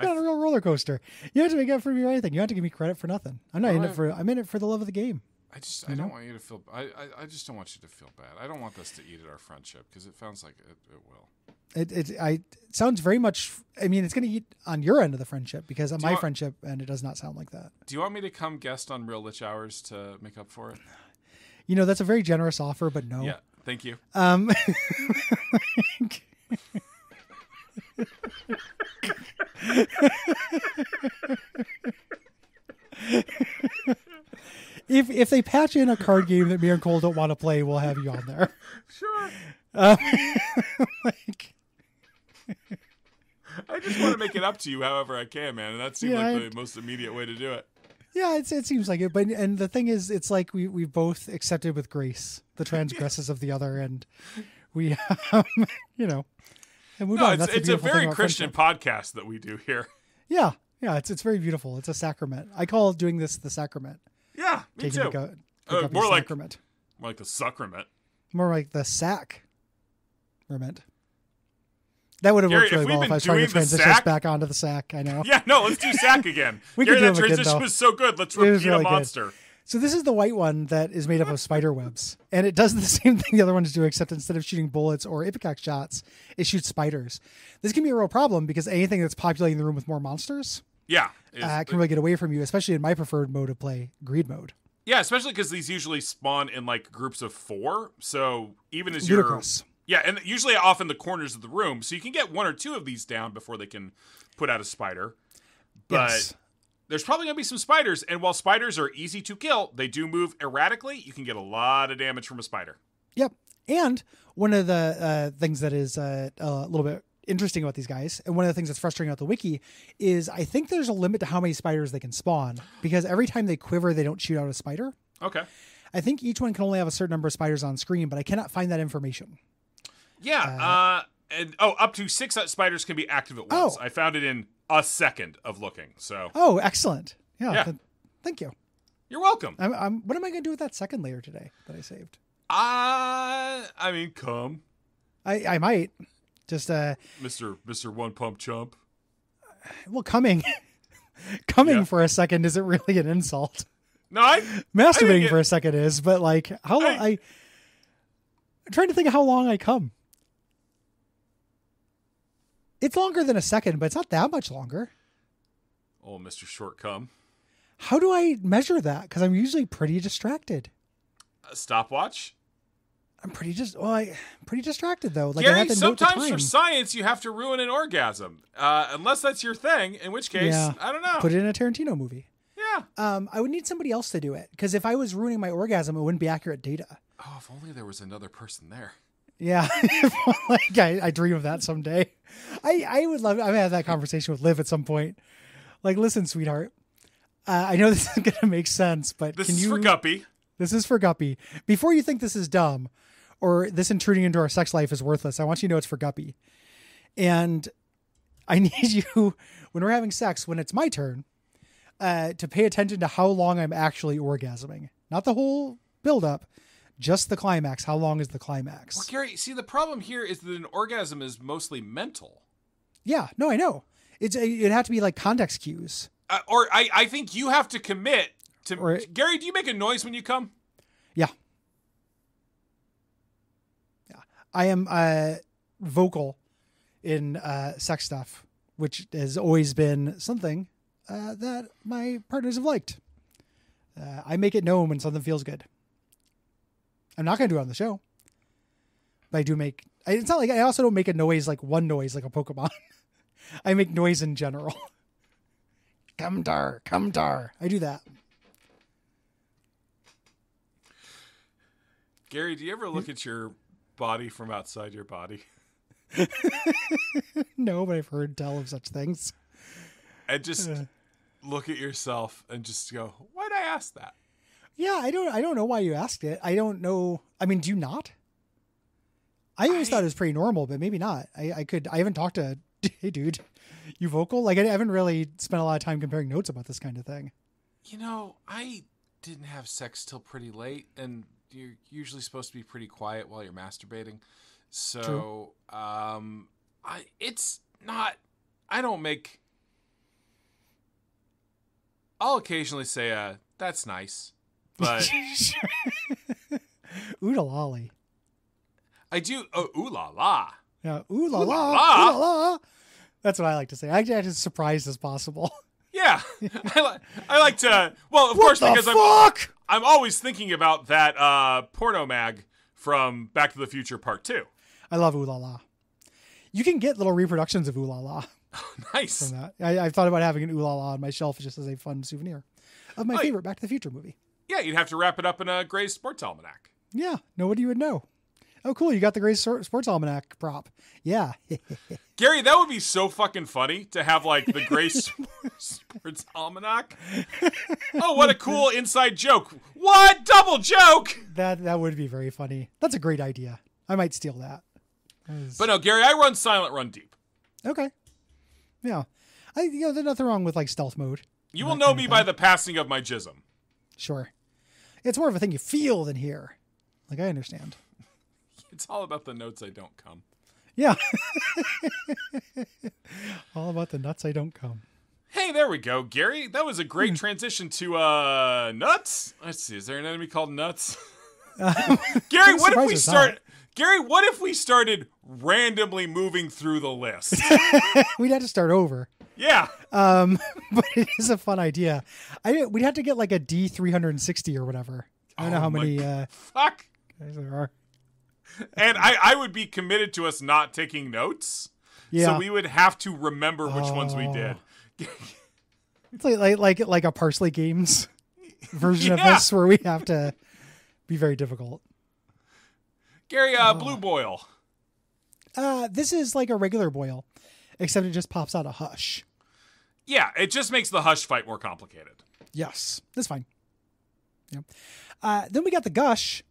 Not a real roller coaster. You have to make up for me or anything. You have to give me credit for nothing. I'm not in it for. I'm in it for the love of the game. I don't want you to feel. I just don't want you to feel bad. I don't want this to eat at our friendship because it sounds like it will. It sounds very much. I mean, it's going to eat on your end of the friendship because of my friendship, and it does not sound like that. Do you want me to come guest on Real Lich Hours to make up for it? You know, that's a very generous offer, but no. Yeah, thank you. If they patch in a card game that me and Cole don't want to play, we'll have you on there. Sure. I just want to make it up to you however I can, man, and that seems like the most immediate way to do it. Yeah, it seems like it, but and the thing is, it's like we both accepted with grace the transgresses of the other, and we, you know, and moved on. It's a very Christian podcast that we do here. Yeah, it's very beautiful. It's a sacrament. I call doing this the sacrament. Yeah, me too. More like the sacrament. More like the sacrament. That would have worked really well if I was trying to transition us back onto the sack. I know. Yeah, no, let's do sack again. That transition was so good. Let's repeat really a monster. Good. So this is the white one that is made up of spider webs. And it does the same thing the other ones do, except instead of shooting bullets or ipecac shots, it shoots spiders. This can be a real problem because anything that's populating the room with more monsters can really get away from you, especially in my preferred mode of play, greed mode. Yeah, especially because these usually spawn in like groups of 4. So even as Ludicrous. Yeah, and usually off in the corners of the room. So you can get 1 or 2 of these down before they can put out a spider. But there's probably going to be some spiders. And while spiders are easy to kill, they do move erratically. You can get a lot of damage from a spider. Yep. And one of the things that is a little bit interesting about these guys, and one of the things that's frustrating about the wiki, is I think there's a limit to how many spiders they can spawn. Because every time they quiver, they don't shoot out a spider. Okay. I think each one can only have a certain number of spiders on screen, but I cannot find that information. Yeah, up to 6 spiders can be active at once. I found it in a second of looking. So. Oh, excellent! Yeah. Thank you. You're welcome. What am I going to do with that second layer today that I saved? I mean, come. I might just Mr. One Pump Chump. Well, coming for a second isn't really an insult. No, masturbating for a second is, but like how long I'm trying to think of how long I come. It's longer than a second, but it's not that much longer. Oh, Mr. Short Cum. How do I measure that? Because I'm usually pretty distracted. A stopwatch? I'm pretty distracted though. Like, Gary, I have to note the sometimes time. for science you have to ruin an orgasm, unless that's your thing. In which case, I don't know. Put it in a Tarantino movie. Yeah. I would need somebody else to do it because if I was ruining my orgasm, it wouldn't be accurate data. Oh, if only there was another person there. Yeah, like I dream of that someday. I would love. I'm gonna have that conversation with Liv at some point. Like, listen, sweetheart. I know this is going to make sense, but this is for Guppy. This is for Guppy. Before you think this is dumb or this intruding into our sex life is worthless, I want you to know it's for Guppy. And I need you, when we're having sex, when it's my turn, to pay attention to how long I'm actually orgasming. Not the whole buildup, just the climax. How long is the climax? Well, Gary, see, the problem here is that an orgasm is mostly mental. Yeah, no, I know. It'd have to be like context cues. Or I think you have to commit to... Gary, do you make a noise when you come? Yeah. Yeah. I am vocal in sex stuff, which has always been something that my partners have liked. I make it known when something feels good. I'm not going to do it on the show. But I do make... It's not like I also don't make a noise like one noise like a Pokemon. I make noise in general. Come dar, come dar. I do that. Gary, do you ever look at your body from outside your body? No, but I've heard tell of such things. And just look at yourself and just go, why'd I ask that? Yeah, I don't know why you asked it. I don't know. I mean, do you not? I always thought it was pretty normal, but maybe not. I haven't talked to, hey dude, you vocal? Like I haven't really spent a lot of time comparing notes about this kind of thing. You know, I didn't have sex till pretty late, and you're usually supposed to be pretty quiet while you're masturbating. So, it's not, I don't make, I'll occasionally say, that's nice, but. Ooh lolly. I do, ooh la la. Yeah, ooh la la, ooh la la. That's what I like to say. I get as surprised as possible. Yeah, I like to. Well, of course, because I'm always thinking about that porno mag from Back to the Future Part 2. I love ooh la la. You can get little reproductions of ooh la la. Oh, nice. From that, I've thought about having an ooh la la on my shelf just as a fun souvenir of my favorite Back to the Future movie. Yeah, you'd have to wrap it up in a Gray's Sports Almanac. Yeah, nobody would know. Oh, cool. You got the Gray's Sports Almanac prop. Yeah. Gary, that would be so fucking funny to have like the Gray's Sports Almanac. Oh, what a cool inside joke. What? Double joke. That would be very funny. That's a great idea. I might steal that. But no, Gary, I run silent, run deep. Okay. Yeah. There's nothing wrong with like stealth mode. You will know me by the passing of my jism. Sure. It's more of a thing you feel than hear. Like, I understand. It's all about the notes I don't come. Yeah. All about the nuts I don't come. Hey, there we go, Gary. That was a great transition to nuts. Let's see. Is there an enemy called Nuts? Gary, what if we start? Gary, what if we started randomly moving through the list? We'd have to start over. Yeah. But it is a fun idea. We'd have to get like a D360 or whatever. I don't know how many fuck guys there are. And I would be committed to us not taking notes. Yeah. So we would have to remember which ones we did. It's like a Parsley Games version of this where we have to be very difficult. Gary, blue boil. This is like a regular boil, except it just pops out a hush. Yeah, it just makes the hush fight more complicated. Yes, that's fine. Yeah. Then we got the gush.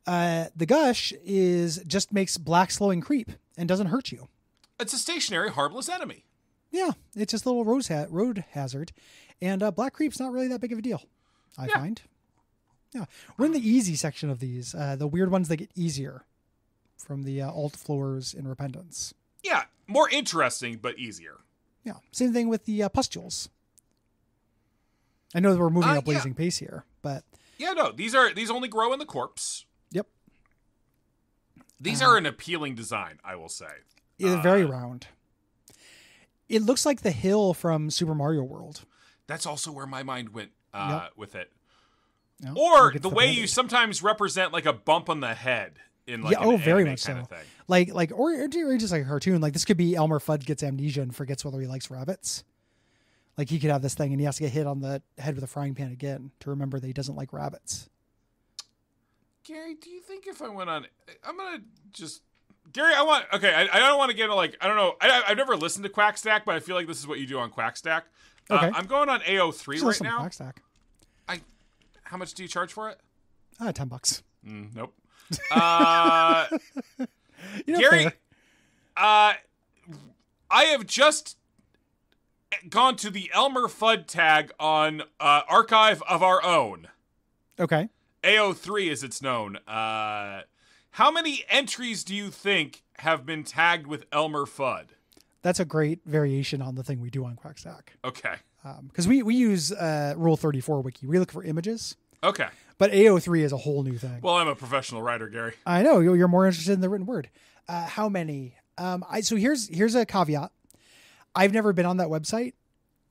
The gush just makes black slowing creep and doesn't hurt you. It's a stationary, harmless enemy. Yeah, it's just a little road hazard. And black creep's not really that big of a deal, I find. Yeah, we're in the easy section of these. The weird ones that get easier from the alt floors in Repentance. Yeah, more interesting, but easier. Yeah, same thing with the pustules. I know that we're moving up blazing pace here, but... Yeah, no, these only grow in the corpse. Yep. These are an appealing design, I will say. They're very round. It looks like the hill from Super Mario World. That's also where my mind went with it. Yep. Or the way you sometimes represent like a bump on the head in like an very anime much kind so. of thing. Like or just like a cartoon. Like this could be Elmer Fudd gets amnesia and forgets whether he likes rabbits. Like he could have this thing and he has to get hit on the head with a frying pan again to remember that he doesn't like rabbits. Gary, do you think if I went on, I'm going to just, Gary, I don't want to get into like, I don't know. I've never listened to Quackstack, but I feel like this is what you do on Quackstack. Okay. I'm going on AO3 right now. Quackstack. How much do you charge for it? $10. Nope. Gary, fair. I have just gone to the Elmer Fudd tag on Archive of Our Own. Okay. AO3 as it's known. How many entries do you think have been tagged with Elmer Fudd? That's a great variation on the thing we do on Quackstack. Okay. Because we use Rule 34 Wiki. We look for images. Okay. But AO3 is a whole new thing. Well, I'm a professional writer, Gary. I know. You're more interested in the written word. How many? So here's a caveat. I've never been on that website,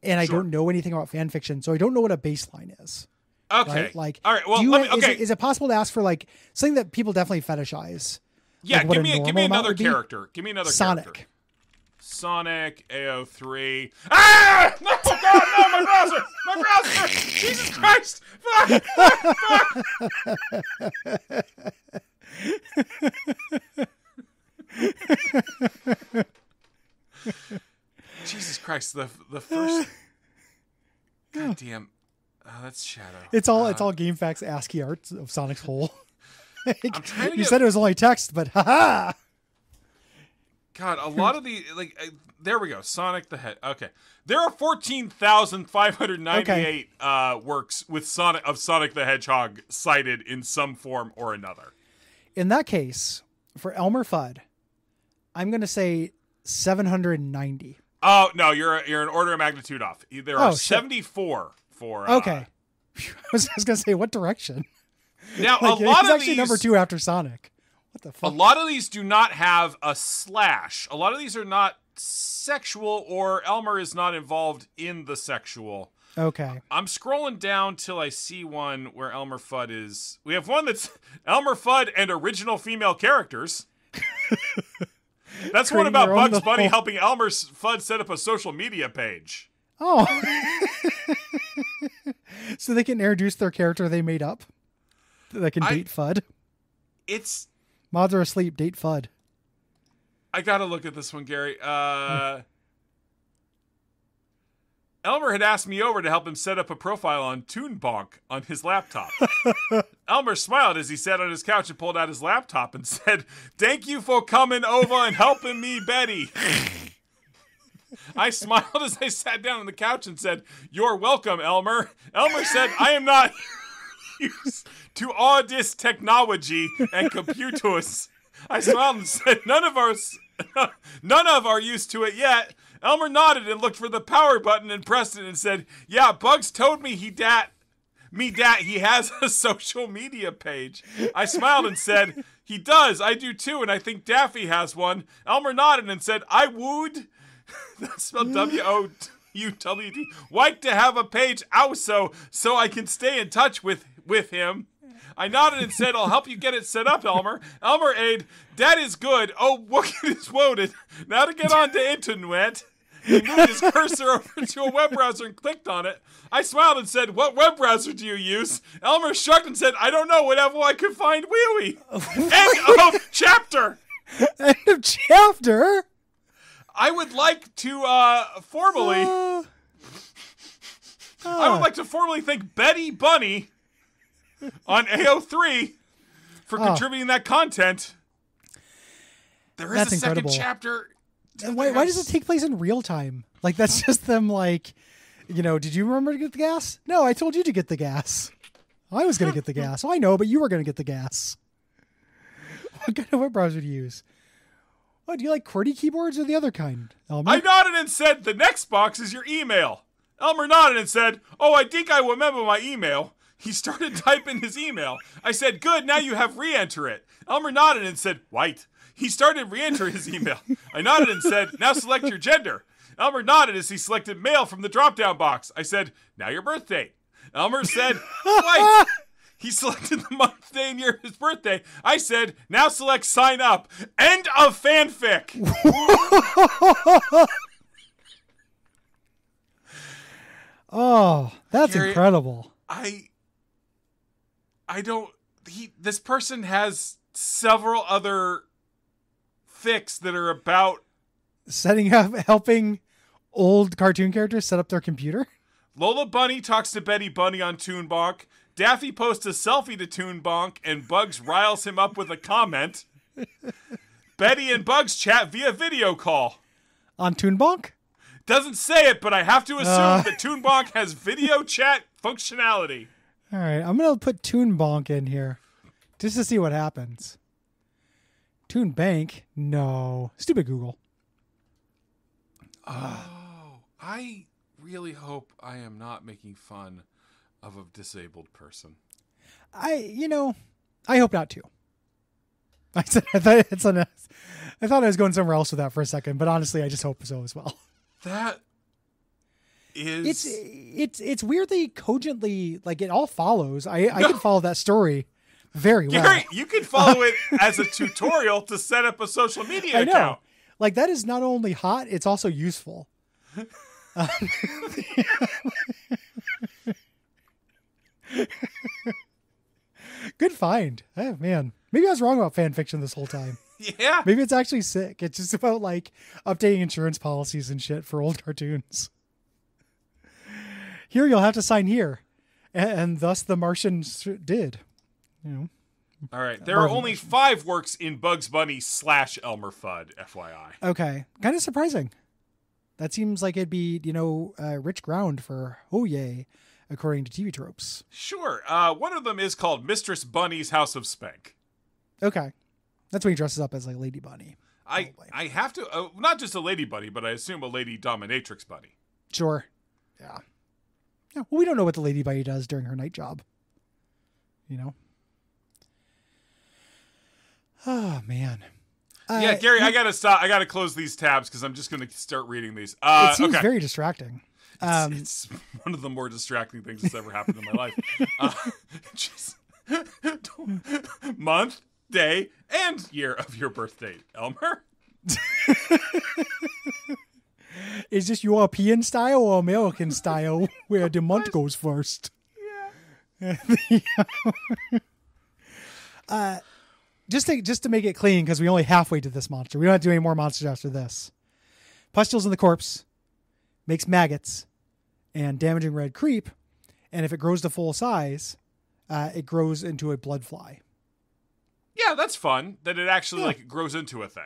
and I don't know anything about fan fiction, so I don't know what a baseline is. Okay. Right? Like, all right. Well, is it possible to ask for like something that people definitely fetishize? Yeah. Like give me another character. Give me another Sonic. character. Sonic, AO3. Ah! No, God, no, my browser! My browser! Jesus Christ! Fuck! Jesus Christ, the first... God damn. Oh, that's Shadow. It's all GameFAQs ASCII art of Sonic's hole. I'm trying to you said it was only text, but haha! God, a lot of the there we go. Sonic the Hedgehog. Okay, there are 14,598 works with Sonic the Hedgehog cited in some form or another. In that case, for Elmer Fudd, I'm going to say 790. Oh no, you're an order of magnitude off. There are 74 for. Okay, I was going to say what direction. Now like, a lot he's of actually these number 2 after Sonic. What the fuck? A lot of these do not have a slash. A lot of these are not sexual, or Elmer is not involved in the sexual. Okay. I'm scrolling down till I see one where Elmer Fudd is. We have one that's Elmer Fudd and original female characters. That's one about Bugs Bunny helping Elmer Fudd set up a social media page. Oh. So they can introduce their character they made up. They can date Fudd. It's... Mods are asleep. Date Fudd. I gotta look at this one, Gary. Elmer had asked me over to help him set up a profile on Toonbonk on his laptop. Elmer smiled as he sat on his couch and pulled out his laptop and said, "Thank you for coming over and helping me, Betty." I smiled as I sat down on the couch and said, "You're welcome, Elmer." Elmer said, "I am not used to all this technology and computers." I smiled and said, none of are used to it yet. Elmer nodded and looked for the power button and pressed it and said, "Yeah, Bugs told me he has a social media page." I smiled and said, "He does. I do too, and I think Daffy has one." Elmer nodded and said, "I would." That's spelled W-O-U-W-D. "Like to have a page also so I can stay in touch with him." I nodded and said, "I'll help you get it set up, Elmer." Elmer aid, "That is good. Oh, look at his loaded. Now to get on the internet." He moved his cursor over to a web browser and clicked on it. I smiled and said, "What web browser do you use?" Elmer shrugged and said, "I don't know, whatever I could find, wee-wee." End of chapter. End of chapter? I would like to formally thank Betty Bunny on AO3 for contributing that content. There is That's a incredible. second chapter. Why does it take place in real time? Like, that's just them like, did you remember to get the gas? No, I told you to get the gas. I was going to get the gas. Oh, I know, but you were going to get the gas. What kind of web browser do you use? Oh, do you like QWERTY keyboards or the other kind, Elmer? I nodded and said, "The next box is your email." Elmer nodded and said, "Oh, I think I remember my email." He started typing his email. I said, "Good, now you have re-enter it." Elmer nodded and said, "White." He started re-entering his email. I nodded and said, "Now select your gender." Elmer nodded as he selected male from the drop-down box. I said, "Now your birthday." Elmer said, "White." He selected the month, day, and year of his birthday. I said, "Now select sign up." End of fanfic. Oh, that's Gary, incredible. This person has several other fics that are about Setting up, helping old cartoon characters set up their computer? Lola Bunny talks to Betty Bunny on Toon Bonk. Daffy posts a selfie to Toon Bonk, and Bugs riles him up with a comment. Betty and Bugs chat via video call. On Toon Bonk? Doesn't say it, but I have to assume that Toon Bonk has video chat functionality. All right, I'm going to put Toon Bonk in here just to see what happens. Toon Bank? No. Stupid Google. Oh, I really hope I am not making fun of a disabled person. I hope not too. I thought I was going somewhere else with that for a second, but honestly, I just hope so as well. That is... It's weirdly cogently, like it all follows. I can follow that story very well. Gary, you can follow it as a tutorial to set up a social media account. Like that is not only hot, it's also useful. Good find. Oh, man. Maybe I was wrong about fan fiction this whole time. Yeah. Maybe it's actually sick. It's just about like updating insurance policies and shit for old cartoons. Here you'll have to sign here. And thus the Martians did. All right. There are only 5 works in Bugs Bunny / Elmer Fudd, FYI. Okay. Kind of surprising. That seems like it'd be, rich ground for oh yay, according to TV tropes. Sure. One of them is called Mistress Bunny's House of Spank. Okay. That's when he dresses up as like Lady Bunny. I have to, not just a Lady Bunny, but I assume a Lady Dominatrix Bunny. Sure. Yeah. Yeah. Well, we don't know what the Lady Bunny does during her night job. Oh, man. Yeah, Gary, I gotta stop. I gotta close these tabs because I'm just gonna start reading these. It seems very distracting. It's one of the more distracting things that's ever happened in my life. Just month, day, and year of your birthday, Elmer. Is this European style or American style where the month goes first? Yeah. Just to make it clean, because we only halfway did this monster. We don't have to do any more monsters after this. Pustules in the corpse makes maggots and damaging red creep. And if it grows to full size, it grows into a blood fly. Yeah, that's fun. That it actually grows into a thing.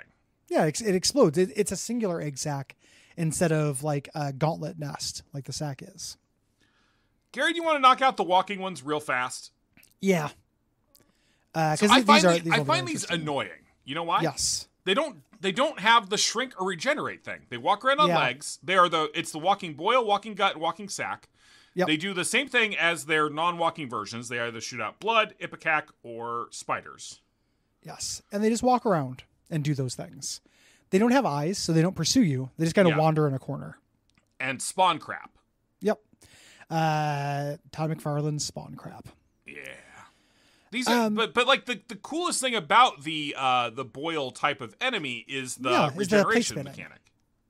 Yeah, it explodes. It's a singular egg sac instead of like a gauntlet nest like the sac is. Gary, do you want to knock out the walking ones real fast? Yeah. Because I find these annoying. You know why? Yes. They don't have the shrink or regenerate thing. They walk around on legs. It's the walking boil, walking gut, and walking sack. Yep. They do the same thing as their non-walking versions. They either shoot out blood, ipecac, or spiders. Yes. And they just walk around and do those things. They don't have eyes, so they don't pursue you. They just kind of wander in a corner. And spawn crap. Yep. Todd McFarlane's spawn crap. Yeah. These are, but like the coolest thing about the boil type of enemy is the regeneration mechanic.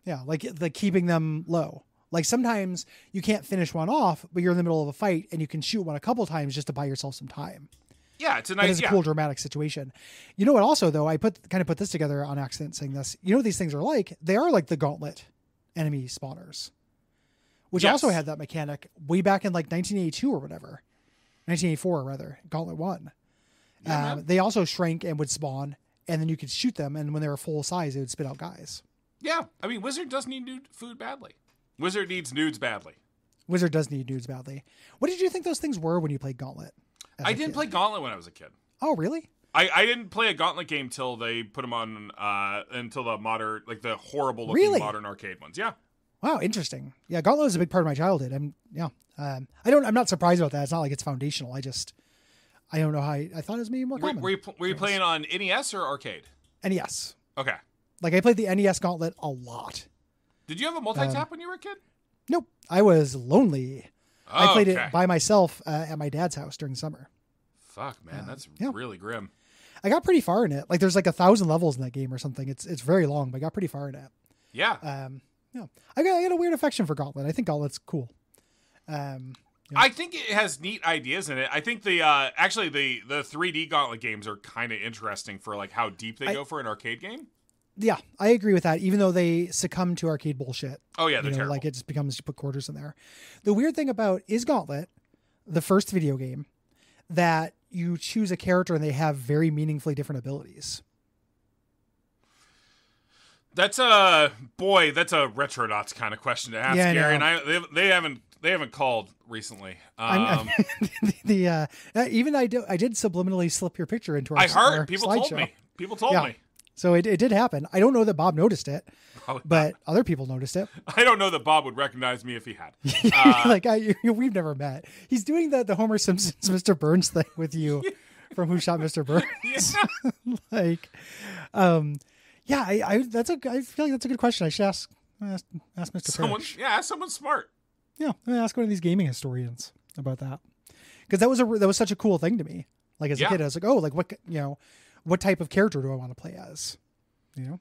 Yeah, like the keeping them low. Like sometimes you can't finish one off, but you're in the middle of a fight and you can shoot one a couple times just to buy yourself some time. Yeah, it's a nice, a cool dramatic situation. You know what? Also, though, I put this together on accident saying this. You know what these things are like? They are like the gauntlet enemy spawners, which also had that mechanic way back in like 1982 or whatever. 1984, rather, Gauntlet 1. They also shrank and would spawn, and then you could shoot them, and when they were full size, it would spit out guys. Yeah, I mean, Wizard does need food badly. Wizard needs nudes badly. Wizard does need nudes badly. What did you think those things were when you played Gauntlet? I didn't play Gauntlet when I was a kid. Oh, really? I didn't play a Gauntlet game till they put them on, until the modern, like the horrible looking modern arcade ones. Yeah. Wow, interesting. Yeah, Gauntlet was a big part of my childhood. I'm not surprised about that. It's not like it's foundational. I don't know how I thought it was maybe more common. Were you playing on NES or arcade? NES. Okay. Like I played the NES Gauntlet a lot. Did you have a multi-tap when you were a kid? Nope. I was lonely. I played it by myself at my dad's house during the summer. Fuck, man. That's really grim. I got pretty far in it. Like there's like 1,000 levels in that game or something. It's very long, but I got pretty far in it. Yeah. I got a weird affection for Gauntlet. I think Gauntlet's cool. I think it has neat ideas in it. I think the 3D Gauntlet games are kind of interesting for like how deep they go for an arcade game. Yeah, I agree with that. Even though they succumb to arcade bullshit. Oh yeah, they're terrible. Like it just becomes you put quarters in there. The weird thing about is Gauntlet, the first video game, that you choose a character and they have very meaningfully different abilities. That's a Retronauts kind of question to ask, Gary. And they haven't called recently. Even I did subliminally slip your picture into our. I heard people told me. People told me. So it did happen. I don't know that Bob noticed it, but other people noticed it. I don't know that Bob would recognize me if he had. We've never met. He's doing the Homer Simpson's Mr. Burns thing with you from Who Shot Mr. Burns. Yeah. I feel like that's a good question. I should ask Mr. Parrish. Yeah, ask someone smart. Yeah, I'm gonna ask one of these gaming historians about that, because that was such a cool thing to me. Like as a kid, I was like, oh, like what type of character do I want to play as? Do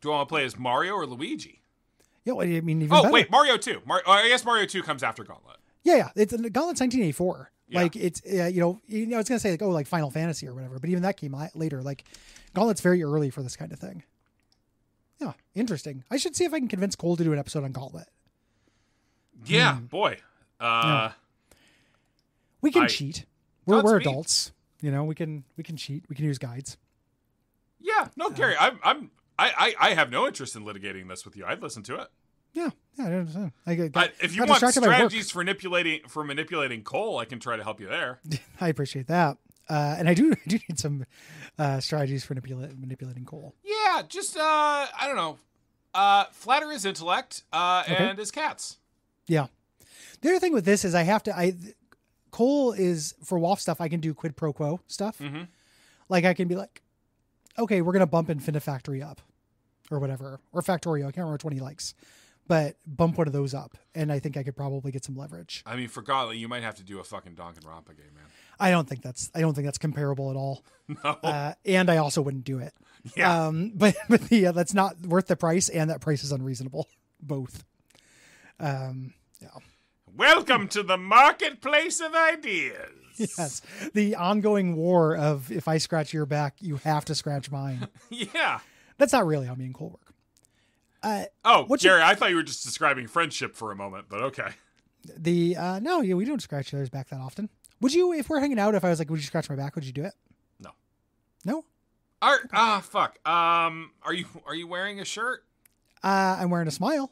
I want to play as Mario or Luigi? Yeah, well, I mean, even better. Wait, Mario 2. I guess Mario 2 comes after Gauntlet. Yeah, it's Gauntlet's 1984. Yeah. Like it's I was gonna say like like Final Fantasy or whatever, but even that came later. Like Gauntlet's very early for this kind of thing. Yeah, interesting. I should see if I can convince Cole to do an episode on Gauntlet. Yeah, boy. We can cheat. We're adults. We can cheat. We can use guides. Yeah, no, Gary. I have no interest in litigating this with you. I'd listen to it. Yeah, I understand. But if you want strategies for manipulating Cole, I can try to help you there. I appreciate that. And I do need some strategies for manipulating Cole. Yeah, just I don't know. Flatter his intellect and his cats. Yeah. The other thing with this is Cole is for WAF stuff. I can do quid pro quo stuff. Mm-hmm. Like I can be like, okay, we're gonna bump Infinifactory up, or whatever, or Factorio. I can't remember which one he likes, but bump one of those up, and I think I could probably get some leverage. I mean, for Gauntlet, you might have to do a fucking Danganronpa game, man. I don't think that's comparable at all. No. And I also wouldn't do it. Yeah. But that's not worth the price, and that price is unreasonable. Both. Yeah. Welcome to the marketplace of ideas. Yes. The ongoing war of if I scratch your back, you have to scratch mine. Yeah. That's not really how me and Cole work. Gary, I thought you were just describing friendship for a moment, but okay. No, we don't scratch each other's back that often. Would you, if we're hanging out, if I was like, would you scratch my back, would you do it? No. No? Fuck. Are you wearing a shirt? I'm wearing a smile.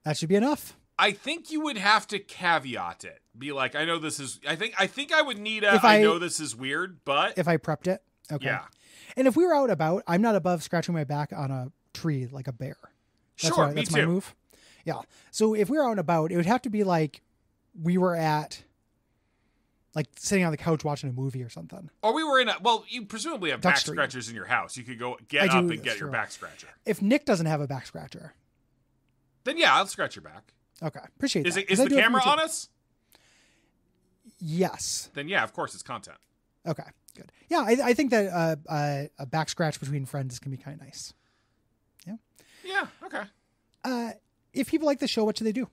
That should be enough. I think you would have to caveat it. Be like, I know this is, I think I would need I know this is weird, but. If I prepped it? Okay. Yeah. And if we were out about, I'm not above scratching my back on a tree like a bear. That's my move. Yeah. So if we were out and about, it would have to be like we were at, like sitting on the couch watching a movie or something. Or we were you presumably have back scratchers in your house. You could go get up and get your back scratcher. If Nick doesn't have a back scratcher. Then yeah, I'll scratch your back. Okay. Appreciate that. Is the camera on us? Yes. Then yeah, of course it's content. Okay, good. Yeah, I think that a back scratch between friends can be kind of nice. Yeah. Yeah, okay. If people like the show, what should they do?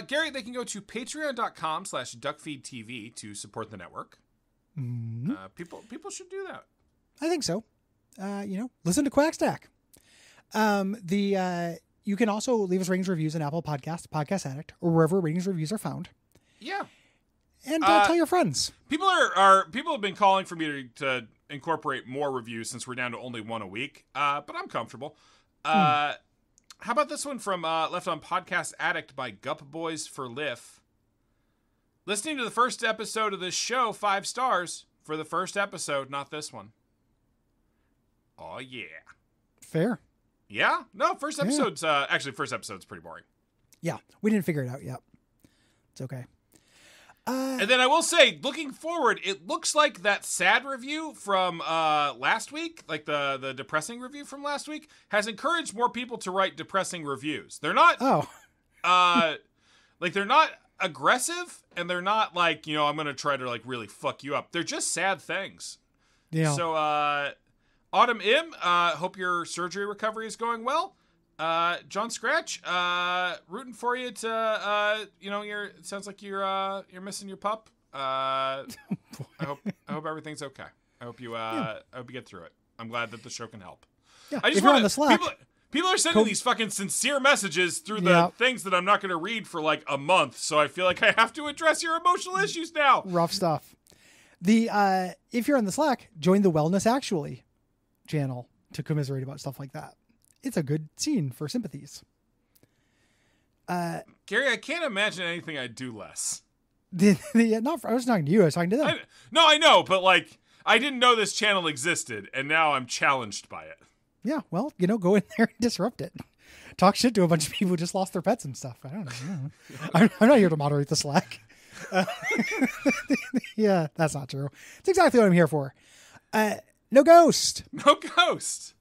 Gary, they can go to patreon.com/Duckfeed.tv to support the network. Mm-hmm. People should do that. I think so. Listen to Quackstack. You can also leave us ratings reviews on Apple Podcasts, Podcast Addict, or wherever ratings reviews are found. Yeah. And tell your friends. People have been calling for me to incorporate more reviews since we're down to only one a week. But I'm comfortable. How about this one from left on Podcast Addict by Gup Boys for Liff? Listening to the first episode of this show, 5 stars for the first episode, not this one. Oh yeah. Fair. Yeah? No, first episode's first episode's pretty boring. Yeah, we didn't figure it out yet. It's okay. And then I will say, looking forward, it looks like that sad review from last week, like the depressing review from last week, has encouraged more people to write depressing reviews. They're not they're not aggressive, and they're not like, I'm going to try to like really fuck you up. They're just sad things. Yeah. So Autumn M, hope your surgery recovery is going well. John Scratch, rooting for you to, it sounds like you're missing your pup. I hope everything's okay. I hope you get through it. I'm glad that the show can help. Yeah, I just if you're want on the Slack, people are sending these fucking sincere messages through the things that I'm not going to read for like a month, so I feel like I have to address your emotional issues now. Rough stuff. If you're on the Slack, join the Wellness Actually channel to commiserate about stuff like that. It's a good scene for sympathies. Gary, I can't imagine anything I'd do less. I was talking to you. I was talking to them. I know, but like, I didn't know this channel existed, and now I'm challenged by it. Yeah, well, go in there and disrupt it. Talk shit to a bunch of people who just lost their pets and stuff. I don't know. I'm not here to moderate the Slack. Yeah, that's not true. It's exactly what I'm here for. No ghost. No ghost.